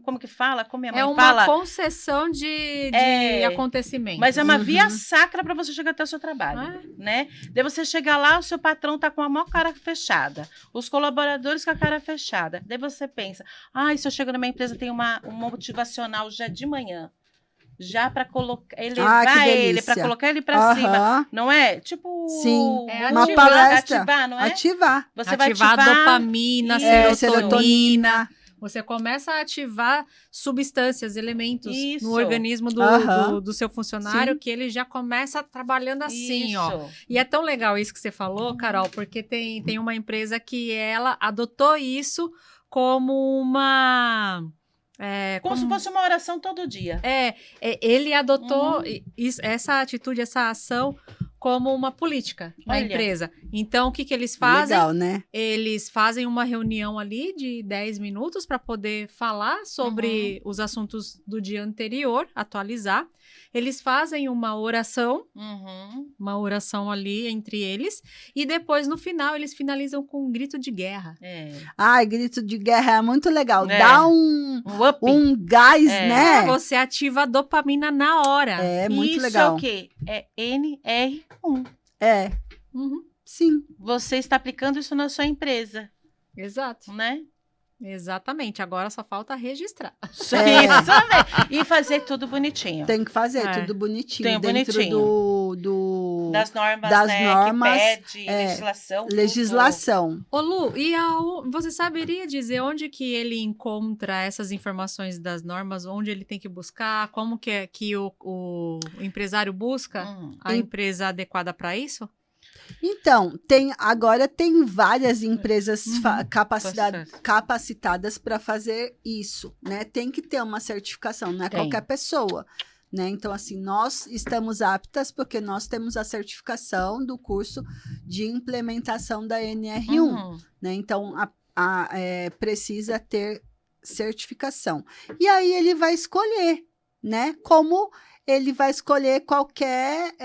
como que fala? Como minha mãe fala? É uma concessão de acontecimento. Mas é uma via sacra para você chegar até o seu trabalho, né? Daí você chega lá, o seu patrão tá com a maior cara fechada, os colaboradores com a cara fechada. Daí você pensa, se eu chego na minha empresa, tem um motivacional já de manhã. Já para elevar ele, para colocar ele para cima, não é? Tipo, sim, uma palestra, ativar, não é? Ativar. Você vai ativar dopamina, serotonina. Você começa a ativar substâncias, elementos no organismo do seu funcionário, que ele já começa trabalhando assim, ó. E é tão legal isso que você falou, Carol, porque tem uma empresa que ela adotou isso como uma... como se fosse uma oração todo dia. Ele adotou essa atitude, essa ação como uma política na empresa. Então, o que eles fazem? Legal, né? Eles fazem uma reunião ali de 10 minutos para poder falar sobre os assuntos do dia anterior, atualizar. Eles fazem uma oração ali entre eles, e depois, no final, eles finalizam com um grito de guerra. Grito de guerra é muito legal. Dá um gás, né? Você ativa a dopamina na hora. É muito legal. Isso é o quê? É NR1. Sim. Você está aplicando isso na sua empresa. Exato. Né? Exatamente. Agora só falta registrar. Isso mesmo. E fazer tudo bonitinho. Tem que fazer tudo bonitinho. Dentro das normas, que pede legislação. Ô Lu, você saberia dizer onde que ele encontra essas informações das normas, onde ele tem que buscar, como que o empresário busca a empresa adequada para isso? Então, agora tem várias empresas capacitadas para fazer isso, né? Tem que ter uma certificação, não é qualquer pessoa, né? Então, assim, nós estamos aptas porque nós temos a certificação do curso de implementação da NR1, né? Então, precisa ter certificação. E aí ele vai escolher, né? Como ele vai escolher qualquer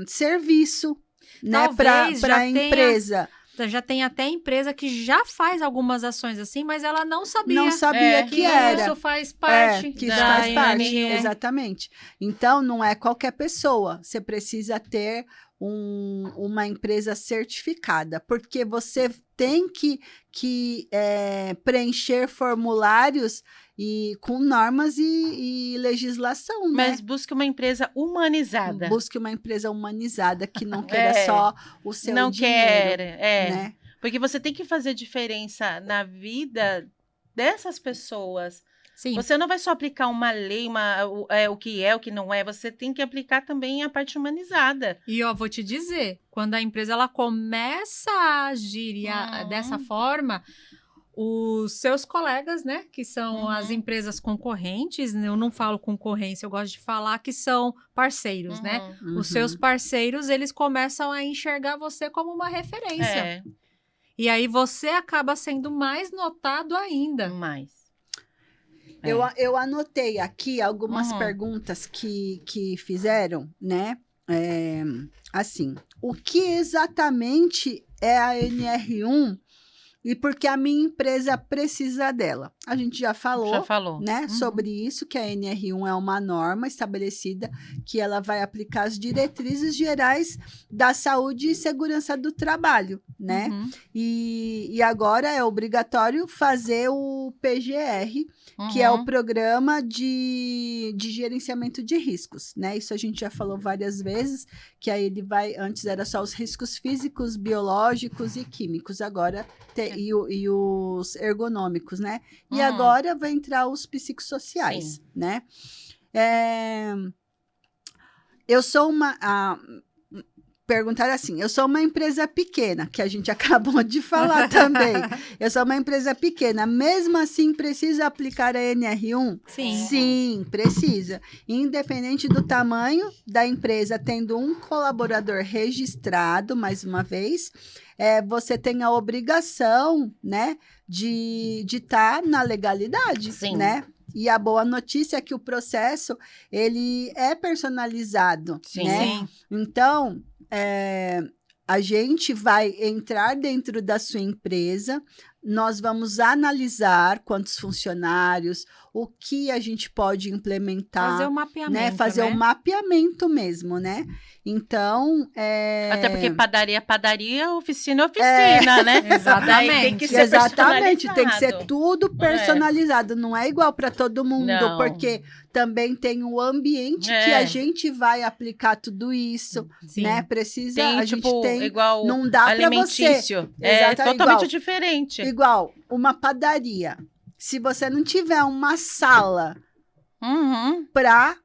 serviço, né, para a empresa. Já tem até empresa que já faz algumas ações assim, mas ela não sabia. Não sabia que era. Isso faz parte que isso faz parte, exatamente. Então, não é qualquer pessoa. Você precisa ter uma empresa certificada, porque você tem que preencher formulários com normas e legislação, né? Mas busque uma empresa humanizada. Busque uma empresa humanizada que não queira só o seu dinheiro. Né? Porque você tem que fazer diferença na vida dessas pessoas. Sim. Você não vai só aplicar uma lei, o que é, o que não é. Você tem que aplicar também a parte humanizada. E vou te dizer, quando a empresa ela começa a agir dessa forma, os seus colegas, né, que são as empresas concorrentes, eu não falo concorrência, eu gosto de falar que são parceiros, né? Os seus parceiros, eles começam a enxergar você como uma referência. E aí você acaba sendo mais notado ainda. Mais. Eu anotei aqui algumas perguntas que fizeram, né? Assim, o que exatamente é a NR1 e por que a minha empresa precisa dela? A gente já falou. Né, sobre isso, que a NR1 é uma norma estabelecida que ela vai aplicar as diretrizes gerais da saúde e segurança do trabalho, né? E agora é obrigatório fazer o PGR, que é o Programa de Gerenciamento de Riscos, né? Isso a gente já falou várias vezes, que aí antes era só os riscos físicos, biológicos e químicos, agora e os ergonômicos, né? E agora vai entrar os psicossociais, né? Eu sou perguntaram assim, eu sou uma empresa pequena, que a gente acabou de falar também. Eu sou uma empresa pequena, mesmo assim precisa aplicar a NR1? Sim. Sim, precisa. Independente do tamanho da empresa, tendo um colaborador registrado, mais uma vez, você tem a obrigação, né, de estar na legalidade, Sim. né? E a boa notícia é que o processo, ele é personalizado, Sim. né? Sim. Então, a gente vai entrar dentro da sua empresa, nós vamos analisar quantos funcionários, o que a gente pode implementar, Fazer o mapeamento, né? Fazer o mapeamento mesmo, né? Então, Até porque padaria é padaria, oficina é oficina, né? Exatamente. Daí tem que ser Exatamente, tem que ser personalizado. tudo personalizado, não é igual para todo mundo, Não. porque também tem o ambiente que a gente vai aplicar tudo isso, Sim. né? Precisa, Tem, a tipo, gente tem, igual não dá para você. alimentício. É Exato, totalmente igual. diferente. Igual uma padaria. Se você não tiver uma sala Uhum. para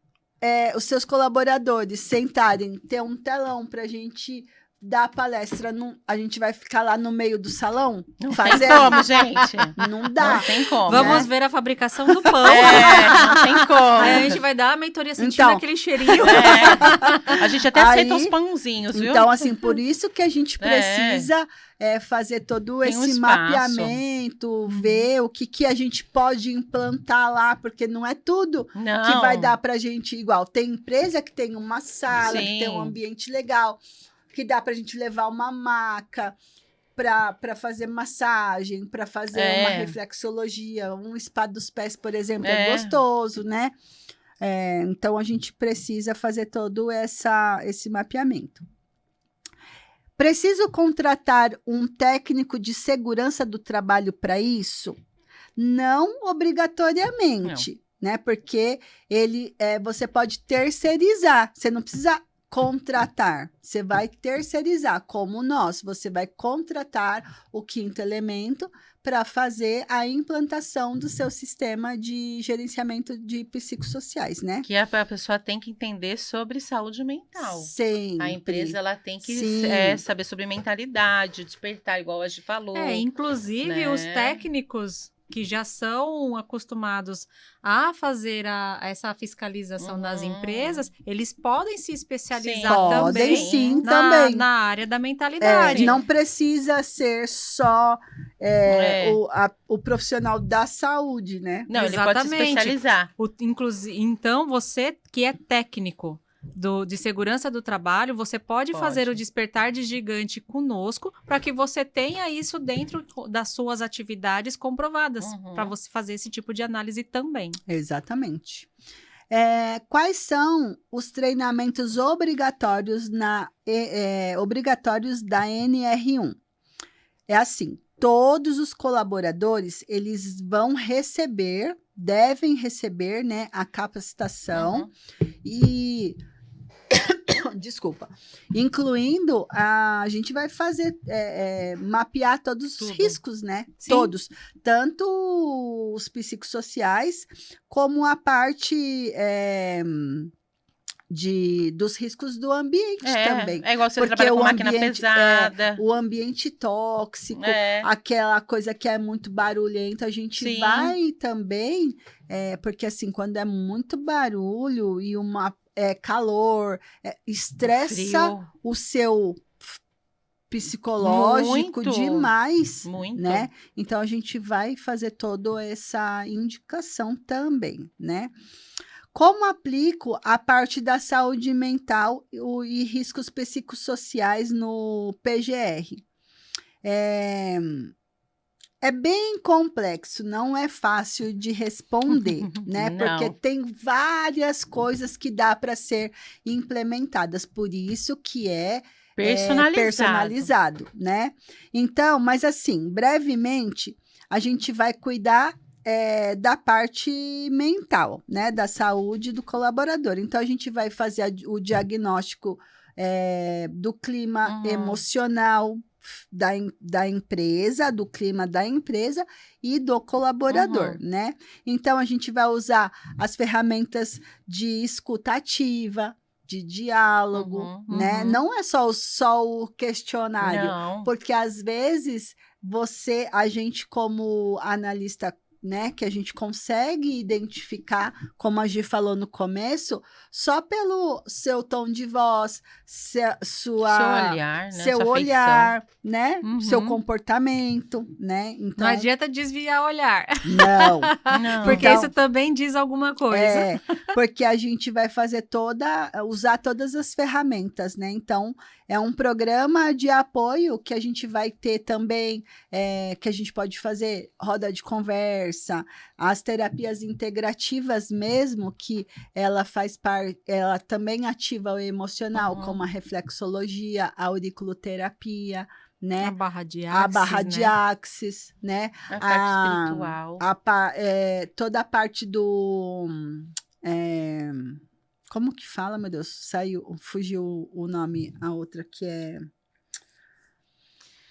os seus colaboradores sentarem, ter um telão para a gente dar palestra, a gente vai ficar lá no meio do salão Não fazendo? tem como, gente. Não dá. Não tem como. Vamos ver a fabricação do pão. Não tem como. Aí a gente vai dar a mentoria sentindo Então. aquele cheirinho. A gente até aceita Aí, os pãozinhos, viu? Então, assim, por isso que a gente precisa fazer todo Tem um esse espaço. mapeamento, ver o que a gente pode implantar lá, porque não é tudo Não. que vai dar pra gente igual. Tem empresa que tem uma sala, que tem um Sim. ambiente legal, que dá pra gente levar uma maca para fazer massagem, para fazer uma reflexologia, um spa dos pés, por exemplo, é gostoso, né? Então, a gente precisa fazer todo esse mapeamento. Preciso contratar um técnico de segurança do trabalho para isso? Não obrigatoriamente, né? Porque você pode terceirizar, você não precisa contratar, você vai terceirizar, como nós, você vai contratar o quinto elemento para fazer a implantação do seu sistema de gerenciamento de psicossociais, né? Que a pessoa tem que entender sobre saúde mental. Sim. A empresa ela tem que Sim. saber sobre mentalidade, despertar, igual a gente falou. Inclusive né? os técnicos que já são acostumados a fazer essa fiscalização das empresas, eles podem se especializar também, sim, também na área da mentalidade. Não precisa ser só o profissional da saúde, né? Não, ele pode se especializar. Então, você que é técnico de segurança do trabalho, você pode fazer o despertar de gigante conosco para que você tenha isso dentro das suas atividades comprovadas, para você fazer esse tipo de análise também. Exatamente. Quais são os treinamentos obrigatórios obrigatórios da NR1? É assim, todos os colaboradores, eles devem receber, né, a capacitação e desculpa, incluindo a gente vai fazer mapear todos os riscos, né? Sim. Todos, tanto os psicossociais como a parte dos riscos do ambiente também. É igual você Porque trabalha com o máquina ambiente, pesada. O ambiente tóxico, aquela coisa que é muito barulhenta, a gente vai também, porque assim, quando é muito barulho e calor, estressa o seu psicológico demais, né? Então, a gente vai fazer toda essa indicação também, né? Como aplico a parte da saúde mental e riscos psicossociais no PGR? É bem complexo, não é fácil de responder, né? Porque tem várias coisas que dá para ser implementadas, por isso que personalizado, né? Então, mas assim, brevemente, a gente vai cuidar da parte mental, né? Da saúde do colaborador. Então, a gente vai fazer o diagnóstico do clima emocional da empresa, do clima da empresa e do colaborador, né? Então, a gente vai usar as ferramentas de escuta ativa, de diálogo, né? Não é só o questionário, Não. porque às vezes a gente como analista, né, que a gente consegue identificar, como a Gi falou no começo, só pelo seu tom de voz, Seu olhar, né? seu Sua olhar, né, Uhum. seu comportamento, né? Então, Não adianta desviar o olhar, não. feição. Não. porque Então, isso também diz alguma coisa. É, porque a gente vai fazer usar todas as ferramentas, né? Então, é um programa de apoio que a gente vai ter também, que a gente pode fazer roda de conversa, as terapias integrativas mesmo, que ela faz parte, ela também ativa o emocional, como a reflexologia, a auriculoterapia, né? A barra de A axis, barra de né? axis, né? A parte espiritual. Toda a parte do. Como que fala, meu Deus? Fugiu o nome, a outra que é.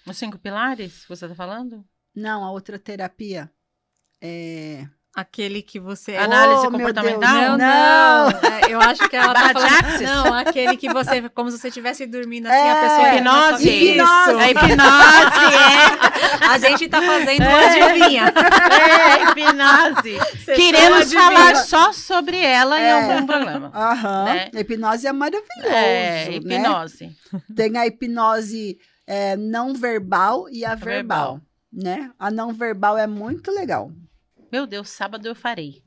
Os 5 pilares, você tá falando? Não, a outra terapia. Aquele que você... Análise Oh, meu Deus, comportamental? Não. Eu acho que ela Barra tá de falando... axis? Não, aquele que você... Como se você estivesse dormindo assim, a pessoa... entra na sua Hipnose. vida. Hipnose. É hipnose, A gente tá fazendo uma É. adivinha. é hipnose. Você Queremos só adivinha. falar só sobre ela em algum programa. Aham. Né? A hipnose é maravilhoso. É, né? hipnose. Tem a hipnose não verbal e a verbal. Né? A não verbal é muito legal. Meu Deus, sábado eu farei.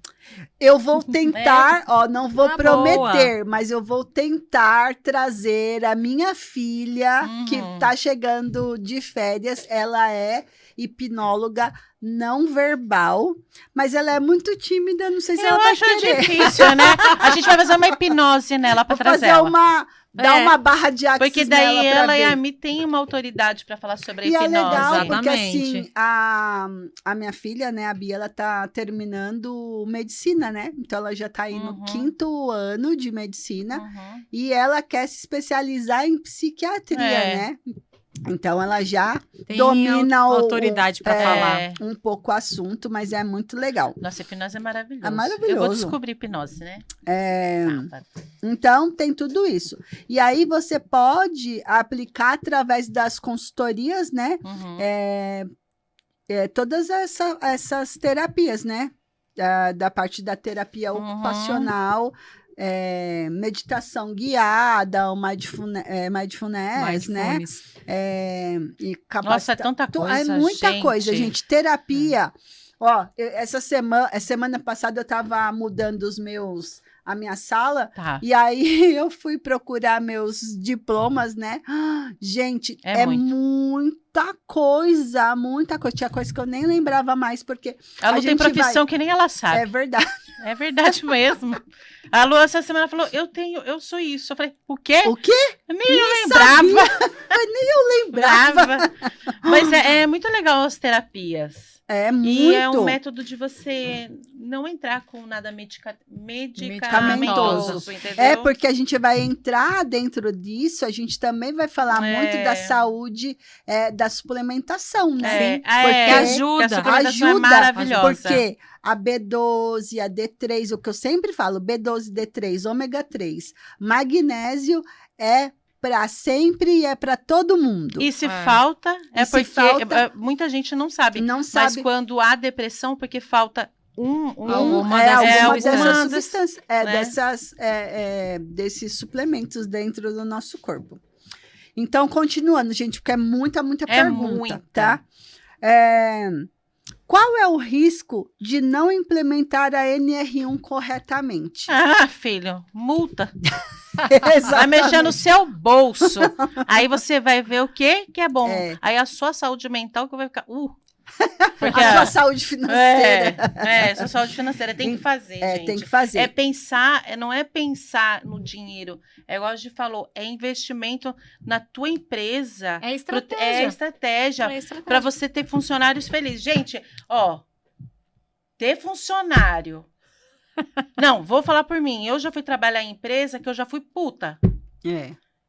Eu vou tentar, não vou Ah, prometer, mas eu vou tentar trazer a minha filha, que tá chegando de férias. Ela é hipnóloga não verbal, mas ela é muito tímida, não sei se Eu ela vai acho querer. difícil, né? A gente vai fazer uma hipnose nela pra Vou trazer fazer ela. dar uma barra de axis Porque daí nela pra ela e ver. a Mi têm uma autoridade pra falar sobre a E é hipnose. legal, porque Exatamente. assim, a minha filha, né, a Bia, ela tá terminando medicina, né? Então ela já tá aí no 5º ano de medicina e ela quer se especializar em psiquiatria, né? Então ela já Tem domina autoridade pra falar. um pouco o assunto, mas é muito legal. Nossa, hipnose é maravilhoso. É maravilhoso. Eu vou descobrir hipnose, né? Sábado. Então, tem tudo isso. E aí você pode aplicar através das consultorias, né? Todas essas terapias, né? Da parte da terapia ocupacional, meditação guiada, o mindfulness, né? E Nossa, é tanta coisa, É muita gente. coisa, gente. Terapia. Ó, essa semana passada eu tava mudando a minha sala, Tá. e aí eu fui procurar meus diplomas, né? Gente, É muita coisa. Tinha coisa que eu nem lembrava mais, porque A Lu tem gente profissão que nem ela sabe. é verdade. É verdade mesmo. A Lu essa semana falou, eu sou isso. Eu falei, o quê? O quê? Nem eu lembrava. Lembrava. Mas é muito legal as terapias. É muito. E é um método de você não entrar com nada medicamentoso, entendeu? Porque a gente vai entrar dentro disso, a gente também vai falar muito da saúde, da suplementação, né? Porque ajuda. A suplementação é Ajuda, maravilhosa. Porque a B12, a D3, o que eu sempre falo, B12, D3, ômega 3, magnésio é para sempre e é para todo mundo. E se falta, E se porque falta- muita gente não sabe. Não Mas sabe quando há depressão, porque falta Alguma alguma dessas dessas substâncias, substâncias, desses suplementos dentro do nosso corpo. Então, continuando, gente, porque é muita pergunta, muita. tá? Qual é o risco de não implementar a NR1 corretamente? Ah, filho, multa. Vai Exatamente. mexer no seu bolso. Aí você vai ver o que é bom. É. Aí a sua saúde mental que vai ficar... Porque A sua saúde financeira. sua saúde financeira tem que fazer, gente. Tem que fazer. É pensar, não é pensar no dinheiro. É igual a gente falou, é investimento na tua empresa. É estratégia. É estratégia. Para você ter funcionários felizes. Gente, ter funcionário. Não, vou falar por mim. Eu já fui trabalhar em empresa que eu já fui puta.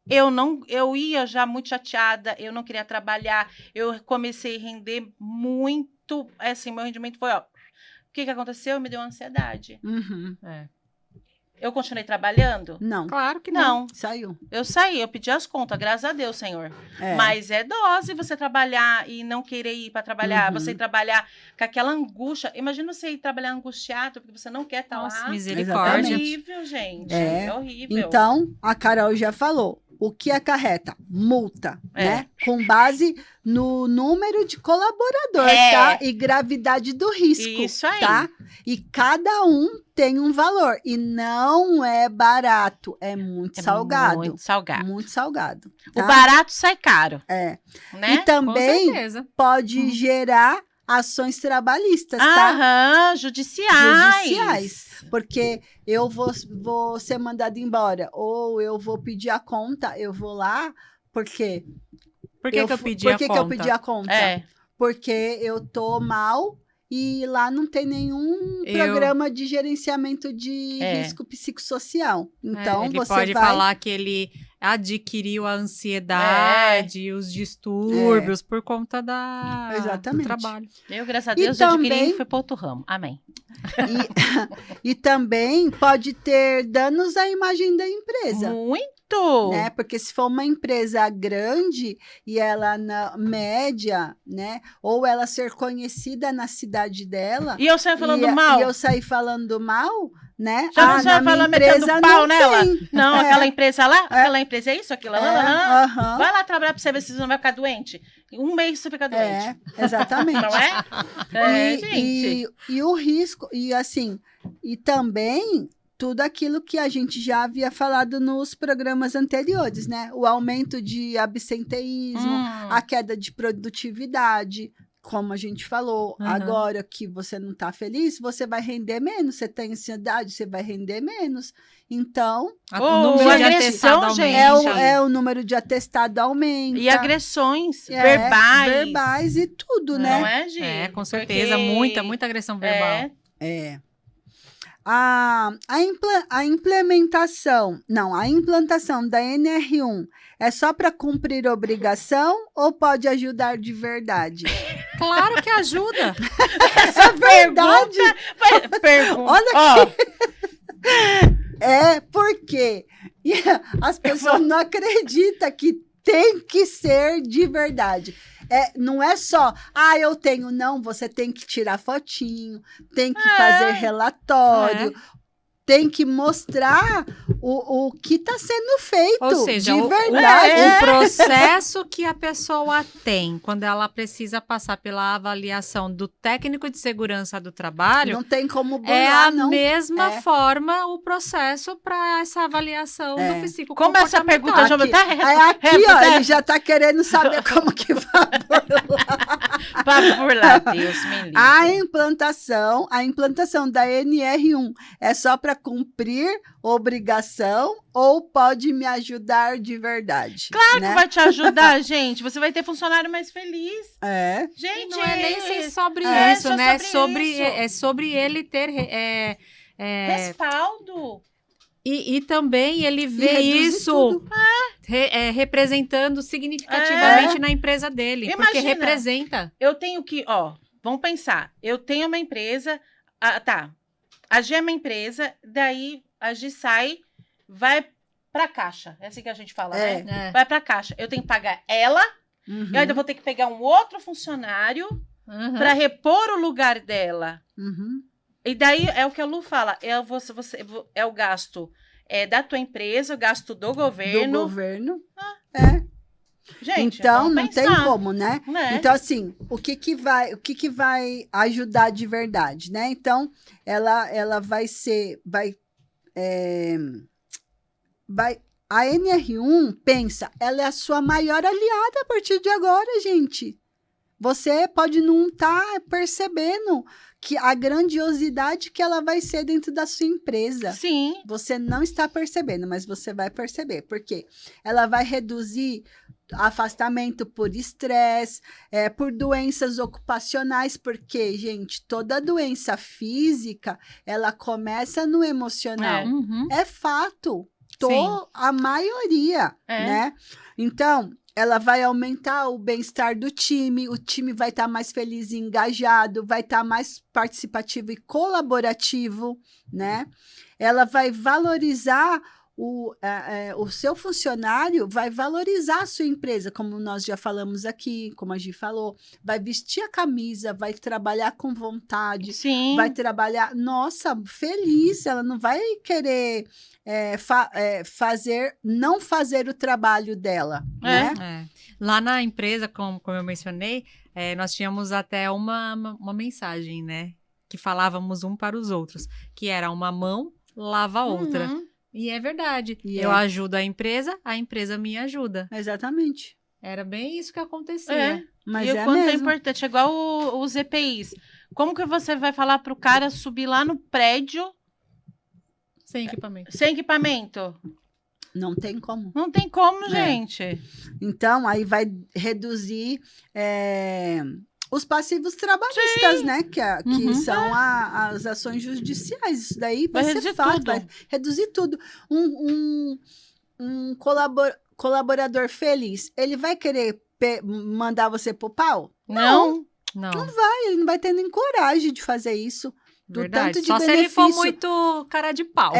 Eu ia já muito chateada, eu não queria trabalhar, eu comecei a render muito, assim, meu rendimento foi, o que aconteceu? Me deu ansiedade. Uhum. eu continuei trabalhando? Não, Claro que não. Não, saiu. eu saí, eu pedi as contas, graças a Deus, Senhor. É. Mas é dose você trabalhar e não querer ir para trabalhar, Uhum. você trabalhar com aquela angústia. Imagina você ir trabalhar angustiado porque você não quer estar Nossa, lá. É misericórdia. Exatamente. horrível, gente. É. É horrível. Então, a Carol já falou. O que acarreta? Multa, É. né? Com base no número de colaborador, É. tá? E gravidade do risco, Isso aí. tá? E cada um tem um valor. E não é barato, é muito É salgado. Muito salgado. Muito salgado. O Tá? barato sai caro, É. né? E Com também certeza. pode gerar ações trabalhistas, tá? Aham, judiciais. Judiciais. Porque eu vou ser mandada embora, ou eu vou pedir a conta, eu vou lá, porque Por que eu pedi por a que conta? eu pedi a conta? É. Porque eu tô mal e lá não tem nenhum Eu- programa de gerenciamento de É. risco psicossocial. Então, Ele você pode vai... falar que ele adquiriu a ansiedade, os distúrbios por conta do Exatamente. trabalho. Eu, graças a E Deus, adquiri também- e fui para outro ramo. Amém. E também pode ter danos à imagem da empresa. Muito. Né? Porque se for uma empresa grande e ela na média, né? Ou ela ser conhecida na cidade dela E eu saio falando e, mal. e eu sair falando mal, né? Já não na sabe minha falar metendo empresa pau não nela? tem. Não, É. aquela empresa lá, aquela empresa é isso, aquilo lá. Aham. Vai lá trabalhar pra você ver se você não vai ficar doente. Em um mês você fica doente. Exatamente. Não é? É, e, gente. e o risco, e assim, e também tudo aquilo que a gente já havia falado nos programas anteriores, né? O aumento de absenteísmo, a queda de produtividade, como a gente falou. Uhum. Agora que você não está feliz, você vai render menos. Você tem ansiedade, você vai render menos. Então, Ô, O número de agressão, atestado gente. aumenta. o número de atestado aumenta. E agressões É, verbais. verbais e tudo, né? Não é, gente? É, com certeza. Porque- Muita agressão verbal. É. É. A implementação da NR1 é só para cumprir obrigação ou pode ajudar de verdade? Claro que ajuda. Essa verdade. Pergunta. Olha Ó, É porque as pessoas não acreditam que tem que ser de verdade. Não é só, eu tenho, não, você tem que tirar fotinho, tem que fazer relatório, tem que mostrar o que está sendo feito Ou seja, de o verdade. processo que a pessoa tem quando ela precisa passar pela avaliação do técnico de segurança do trabalho Não tem como burlar, é a não. mesma É. forma o processo para essa avaliação do psicocomportamental. como essa pergunta já Aqui. tá Aqui, ó, ele já tá querendo saber como que vai burlar. Pra burlar, Deus me livre. A implantação da NR1 é só para cumprir obrigação ou pode me ajudar de verdade? Claro né? que vai te ajudar, gente. Você vai ter funcionário mais feliz. É. E Gente, não é nem ser sobre É, isso, só né? sobre isso. É sobre ele ter respaldo. e também ele vê reduzir isso tudo. representando significativamente na empresa dele, porque Imagina. representa. Eu tenho que, vamos pensar. Eu tenho uma empresa, a G é uma empresa, daí a G sai, vai pra caixa. É assim que a gente fala, É. né? Vai pra caixa. Eu tenho que pagar ela, Uhum. eu ainda vou ter que pegar um outro funcionário Uhum. pra repor o lugar dela. Uhum. E daí é o que a Lu fala, é o gasto da tua empresa, o gasto do Do governo. governo. É. Gente, Então, vamos não tem pensar, como, né? né? Então, assim, o que vai ajudar de verdade, né? Então, ela vai ser, a NR1, pensa, ela é a sua maior aliada a partir de agora, gente. Você pode não estar percebendo que a grandiosidade que ela vai ser dentro da sua empresa. Sim. Você não está percebendo, mas você vai perceber. Por quê? Ela vai reduzir afastamento por estresse, por doenças ocupacionais, porque, gente, toda doença física, ela começa no emocional. Uhum. É fato. Sim. A maioria, É. né? Então, ela vai aumentar o bem-estar do time, o time vai estar mais feliz e engajado, vai estar mais participativo e colaborativo, né? Ela vai valorizar o seu funcionário, vai valorizar a sua empresa, como nós já falamos aqui, como a Gi falou, vai vestir a camisa, vai trabalhar com vontade, Sim. vai trabalhar, nossa, feliz, ela não vai querer não fazer o trabalho dela, né? Lá na empresa, como eu mencionei, nós tínhamos até uma mensagem, né? Que falávamos um para os outros, que era uma mão lava a outra. E é verdade. Eu ajudo a empresa me ajuda. Exatamente. Era bem isso que acontecia. Mas e o quanto é importante, é igual os EPIs. Como que você vai falar pro cara subir lá no prédio sem equipamento? Sem equipamento? Não tem como. Não tem como, gente. Então, aí vai reduzir os passivos trabalhistas, né? Que são as ações judiciais. Isso daí vai ser fácil, vai reduzir tudo. Um colaborador feliz, ele vai querer mandar você pro pau? Não. Não vai, ele não vai ter nem coragem de fazer isso. Verdade. Tanto de só benefício. Se ele for muito cara de pau.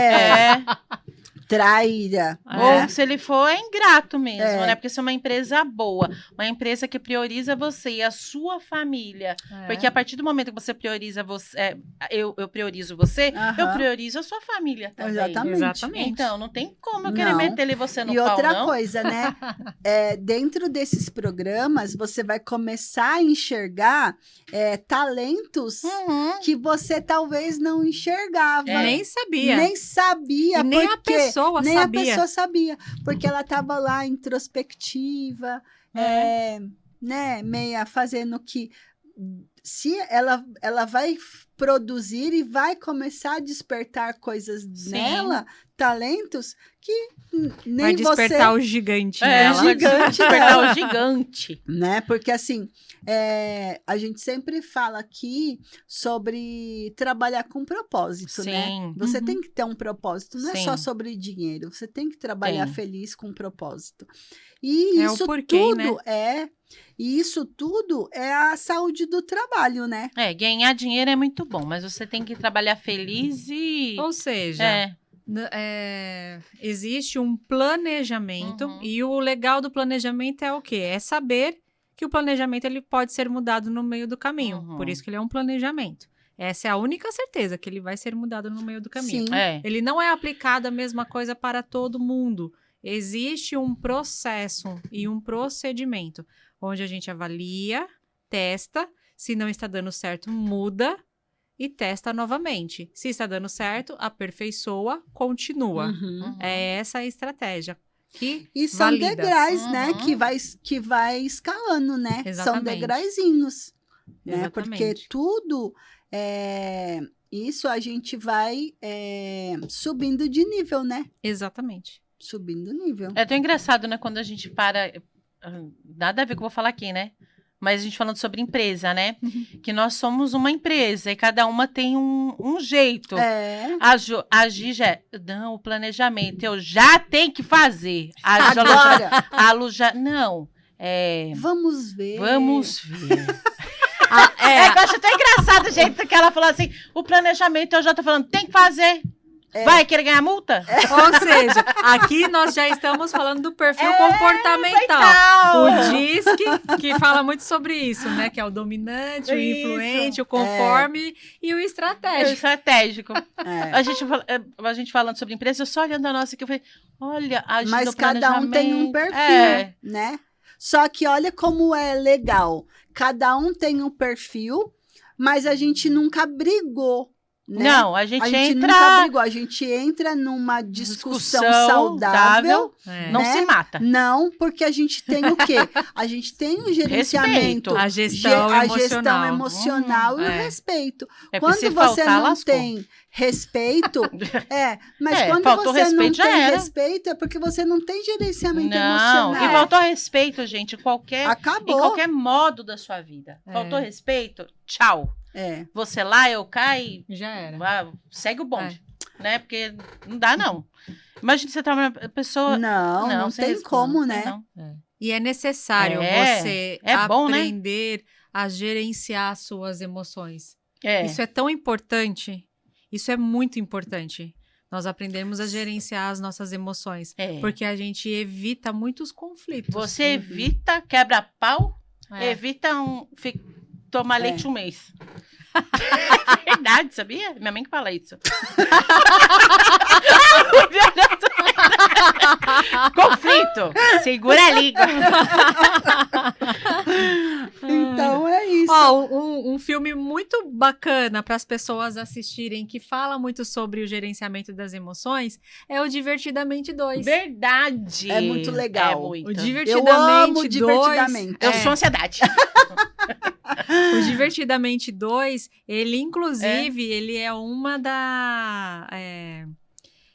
Traíra. Ou se ele for, é ingrato mesmo, né? Porque se é uma empresa boa, uma empresa que prioriza você e a sua família. Porque a partir do momento que você prioriza você, eu priorizo você, eu priorizo a sua família também. Exatamente. Então, não tem como eu querer meter você no pau, E outra não. coisa, né? Dentro desses programas, você vai começar a enxergar talentos que você talvez não enxergava. Nem sabia. Nem sabia. E nem a pessoa nem sabia. a pessoa sabia. Porque ela estava lá introspectiva, né? Meia fazendo que... Se ela vai produzir e vai começar a despertar coisas nela, talentos que nem vai despertar o gigante nela. Despertar o gigante. Né? Porque assim, a gente sempre fala aqui sobre trabalhar com propósito, né? Você tem que ter um propósito, não é só sobre dinheiro. Você tem que trabalhar feliz com propósito. E isso tudo E isso tudo é a saúde do trabalho, né? Ganhar dinheiro é muito bom, mas você tem que trabalhar feliz e... Ou seja, existe um planejamento e o legal do planejamento é o quê? É saber que o planejamento ele pode ser mudado no meio do caminho. Por isso que ele é um planejamento. Essa é a única certeza, que ele vai ser mudado no meio do caminho. Sim. Ele não é aplicado a mesma coisa para todo mundo. Existe um processo e um procedimento, onde a gente avalia, testa, se não está dando certo, muda e testa novamente. Se está dando certo, aperfeiçoa, continua. É essa a estratégia. E são valida. Degraus, né? Que vai escalando, né? Exatamente. São degrauzinhos. Né? Exatamente. Porque tudo... isso a gente vai subindo de nível, né? Exatamente. Subindo nível. É tão engraçado, né? Quando a gente para... Nada a ver com o que eu vou falar aqui, né? Mas a gente falando sobre empresa, né? Que nós somos uma empresa e cada uma tem um jeito. A Gi já... Não, o planejamento eu já tenho que fazer. Agora! A Lu já... Não. Vamos ver. Vamos ver. Eu acho até engraçado o jeito que ela falou assim, o planejamento eu já tô falando, tem que fazer. Vai querer ganhar multa? Ou seja, aqui nós já estamos falando do perfil comportamental. O DISC, que fala muito sobre isso, né? Que é o dominante, o influente, o conforme e o estratégico. O estratégico. A gente falando sobre empresa, eu só olhando a nossa aqui, eu falei, olha, a gente Mas cada um tem um perfil, né? Só que olha como é legal. Cada um tem um perfil, mas a gente nunca brigou. Né? Não, a gente entra... nunca brigou, a gente entra numa discussão saudável. Não se mata. Não, porque a gente tem o quê? A gente tem o gerenciamento. A gestão emocional e o respeito. Quando você não tem respeito, mas quando você não tem respeito, é porque você não tem gerenciamento emocional. E faltou respeito, gente, em qualquer modo da sua vida. Faltou respeito, tchau. Você lá, eu caio. Já era. Segue o bonde. Né? Porque não dá, não. Imagina você trabalhar uma pessoa. Não tem como, né? E é necessário você bom, né? aprender a gerenciar as suas emoções. É. Isso é tão importante. Isso é muito importante. Nós aprendemos a gerenciar as nossas emoções. Porque a gente evita muitos conflitos. Você evita quebra-pau, É. evita tomar leite um mês. É verdade, sabia? Minha mãe que fala isso. Conflito. Segura a língua. Então é isso. Ó, um filme muito bacana para as pessoas assistirem, que fala muito sobre o gerenciamento das emoções, é o Divertidamente 2. Verdade. É muito legal. É muito. O Eu Divertidamente amo 2. Divertidamente. Eu sou ansiedade. O Divertidamente 2, ele, inclusive, ele é uma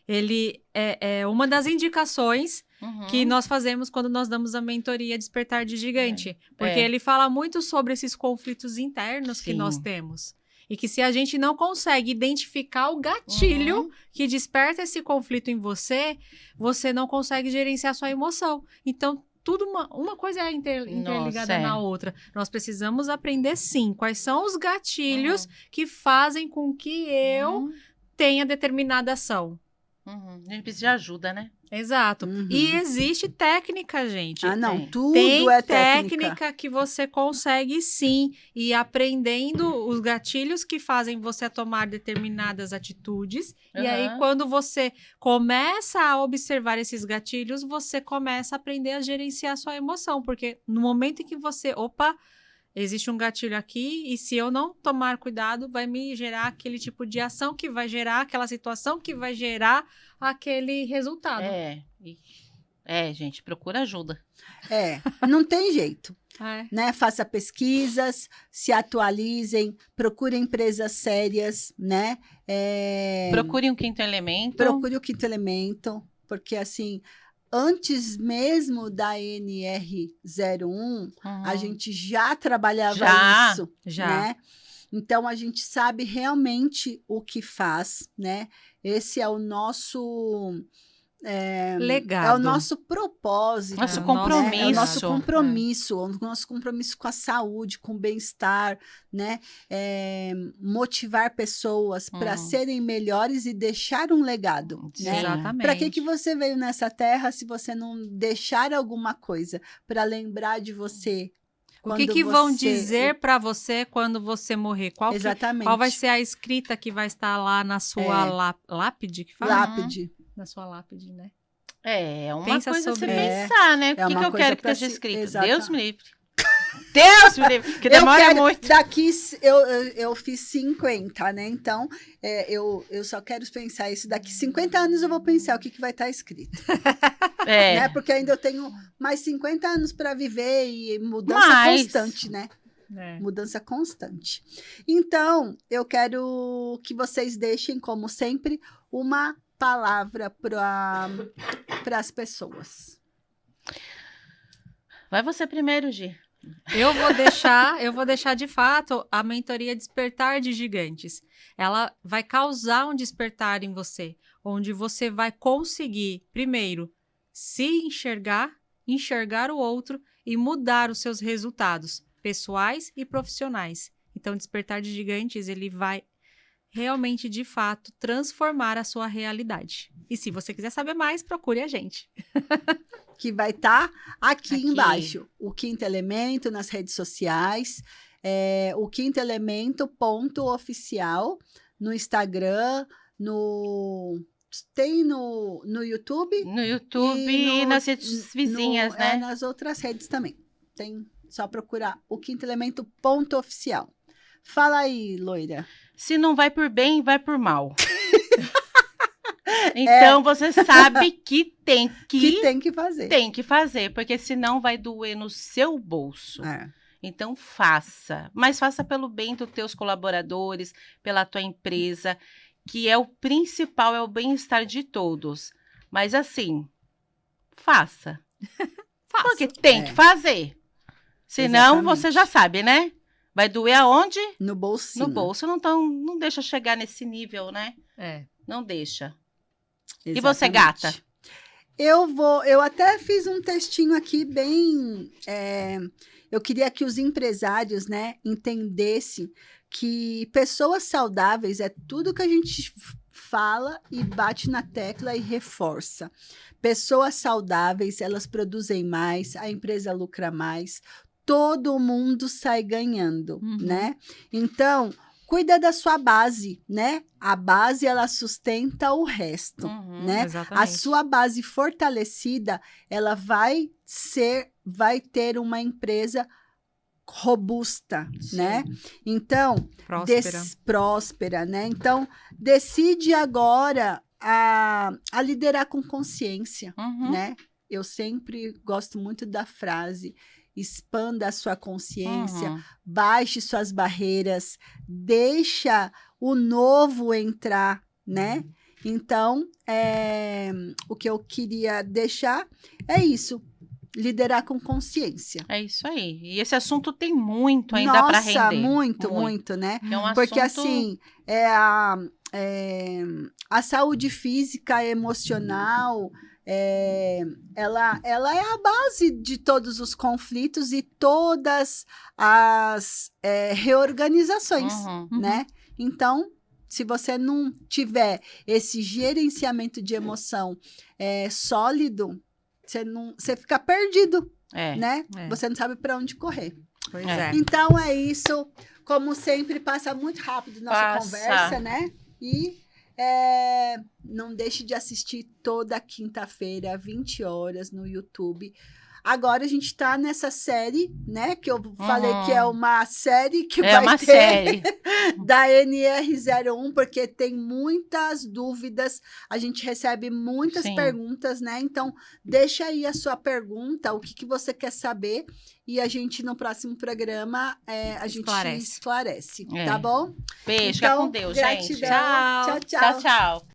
ele é uma das indicações que nós fazemos quando nós damos a mentoria Despertar de Gigante. Porque ele fala muito sobre esses conflitos internos que nós temos. E que se a gente não consegue identificar o gatilho que desperta esse conflito em você, você não consegue gerenciar a sua emoção. Então, tudo uma coisa é interligada na outra. Nós precisamos aprender, sim, quais são os gatilhos que fazem com que eu tenha determinada ação. A gente precisa de ajuda, né? Exato. E existe técnica, gente. Ah, não, tudo Tem é técnica. técnica que você consegue, sim, ir aprendendo os gatilhos que fazem você tomar determinadas atitudes. E aí, quando você começa a observar esses gatilhos, você começa a aprender a gerenciar a sua emoção. Porque no momento em que você... Opa, existe um gatilho aqui, e se eu não tomar cuidado, vai me gerar aquele tipo de ação que vai gerar aquela situação que vai gerar aquele resultado. Gente, procura ajuda. Não tem jeito. É. Né? Faça pesquisas, se atualizem, procure empresas sérias, né? Procure um quinto elemento. Procure o quinto elemento, porque assim... Antes mesmo da NR01, a gente já trabalhava isso, né? Então, a gente sabe realmente o que faz, né? Esse é o nosso... legado. É o nosso propósito. Nosso compromisso. É o nosso compromisso. O nosso compromisso com a saúde, com o bem-estar, né? Motivar pessoas para serem melhores e deixar um legado. Né? Exatamente. Para que você veio nessa terra se você não deixar alguma coisa para lembrar de você? O que vão dizer para você quando você morrer? Exatamente. Qual vai ser a escrita que vai estar lá na sua lápide? Que fala? Lápide. Na sua lápide, né? É uma Pensa coisa sobre você pensar, né? O que eu quero que esteja escrito? Exato. Deus me livre. Deus me livre, que demora muito. Daqui, eu fiz 50, né? Então, eu só quero pensar isso. Daqui 50 anos eu vou pensar o que vai estar escrito. Né? Porque ainda eu tenho mais 50 anos para viver e mudança constante, né? Mudança constante. Então, eu quero que vocês deixem, como sempre, uma palavra para as pessoas. Vai você primeiro, Gi. Eu vou deixar de fato a mentoria Despertar de Gigantes. Ela vai causar um despertar em você, onde você vai conseguir, primeiro, se enxergar o outro e mudar os seus resultados pessoais e profissionais. Então, Despertar de Gigantes, ele vai realmente, de fato, transformar a sua realidade. E se você quiser saber mais, procure a gente. Que vai estar aqui embaixo. O Quinto Elemento nas redes sociais. O Quinto Elemento .oficial no Instagram, tem no YouTube. No YouTube e nas redes vizinhas, né? Nas outras redes também. Tem só procurar o Quinto Elemento .oficial. Fala aí, loira. Se não vai por bem, vai por mal. Então, você sabe que tem que fazer. Tem que fazer, porque senão vai doer no seu bolso. Então, faça. Mas faça pelo bem dos teus colaboradores, pela tua empresa, que é o principal, é o bem-estar de todos. Mas, assim, faça. Porque tem que fazer. Senão, você já sabe, né? Vai doer aonde? No bolsinho. No bolso. Não deixa chegar nesse nível, né? Não deixa. Exatamente. E você, gata? Eu até fiz um textinho aqui bem... eu queria que os empresários, né, entendessem que pessoas saudáveis é tudo que a gente fala e bate na tecla e reforça. Pessoas saudáveis, elas produzem mais, a empresa lucra mais, todo mundo sai ganhando, né? Então, cuida da sua base, né? A base, ela sustenta o resto, né? Exatamente. A sua base fortalecida, ela vai ter uma empresa robusta, Sim. né? Então, próspera, né? Então, decide agora a liderar com consciência, né? Eu sempre gosto muito da frase: expanda a sua consciência, baixe suas barreiras, deixa o novo entrar, né? Então, o que eu queria deixar é isso. Liderar com consciência. É isso aí. E esse assunto tem muito ainda para render. Nossa, muito, né? É um Porque, assunto... assim, a saúde física, emocional, ela é a base de todos os conflitos e todas as reorganizações, né? Então, se você não tiver esse gerenciamento de emoção sólido, você fica perdido, né? Você não sabe para onde correr. Pois é. Então, é isso. Como sempre, passa muito rápido nossa conversa, né? E não deixe de assistir toda quinta-feira, 20 horas, no YouTube. Agora a gente está nessa série, né? Que eu falei que é uma série que vai ter série da NR01, porque tem muitas dúvidas, a gente recebe muitas perguntas, né? Então, deixa aí a sua pergunta, o que você quer saber, e a gente, no próximo programa, a gente esclarece, tá bom? Beijo, então, fica com Deus, gratidão. gente. Tchau, tchau. Tchau, tchau.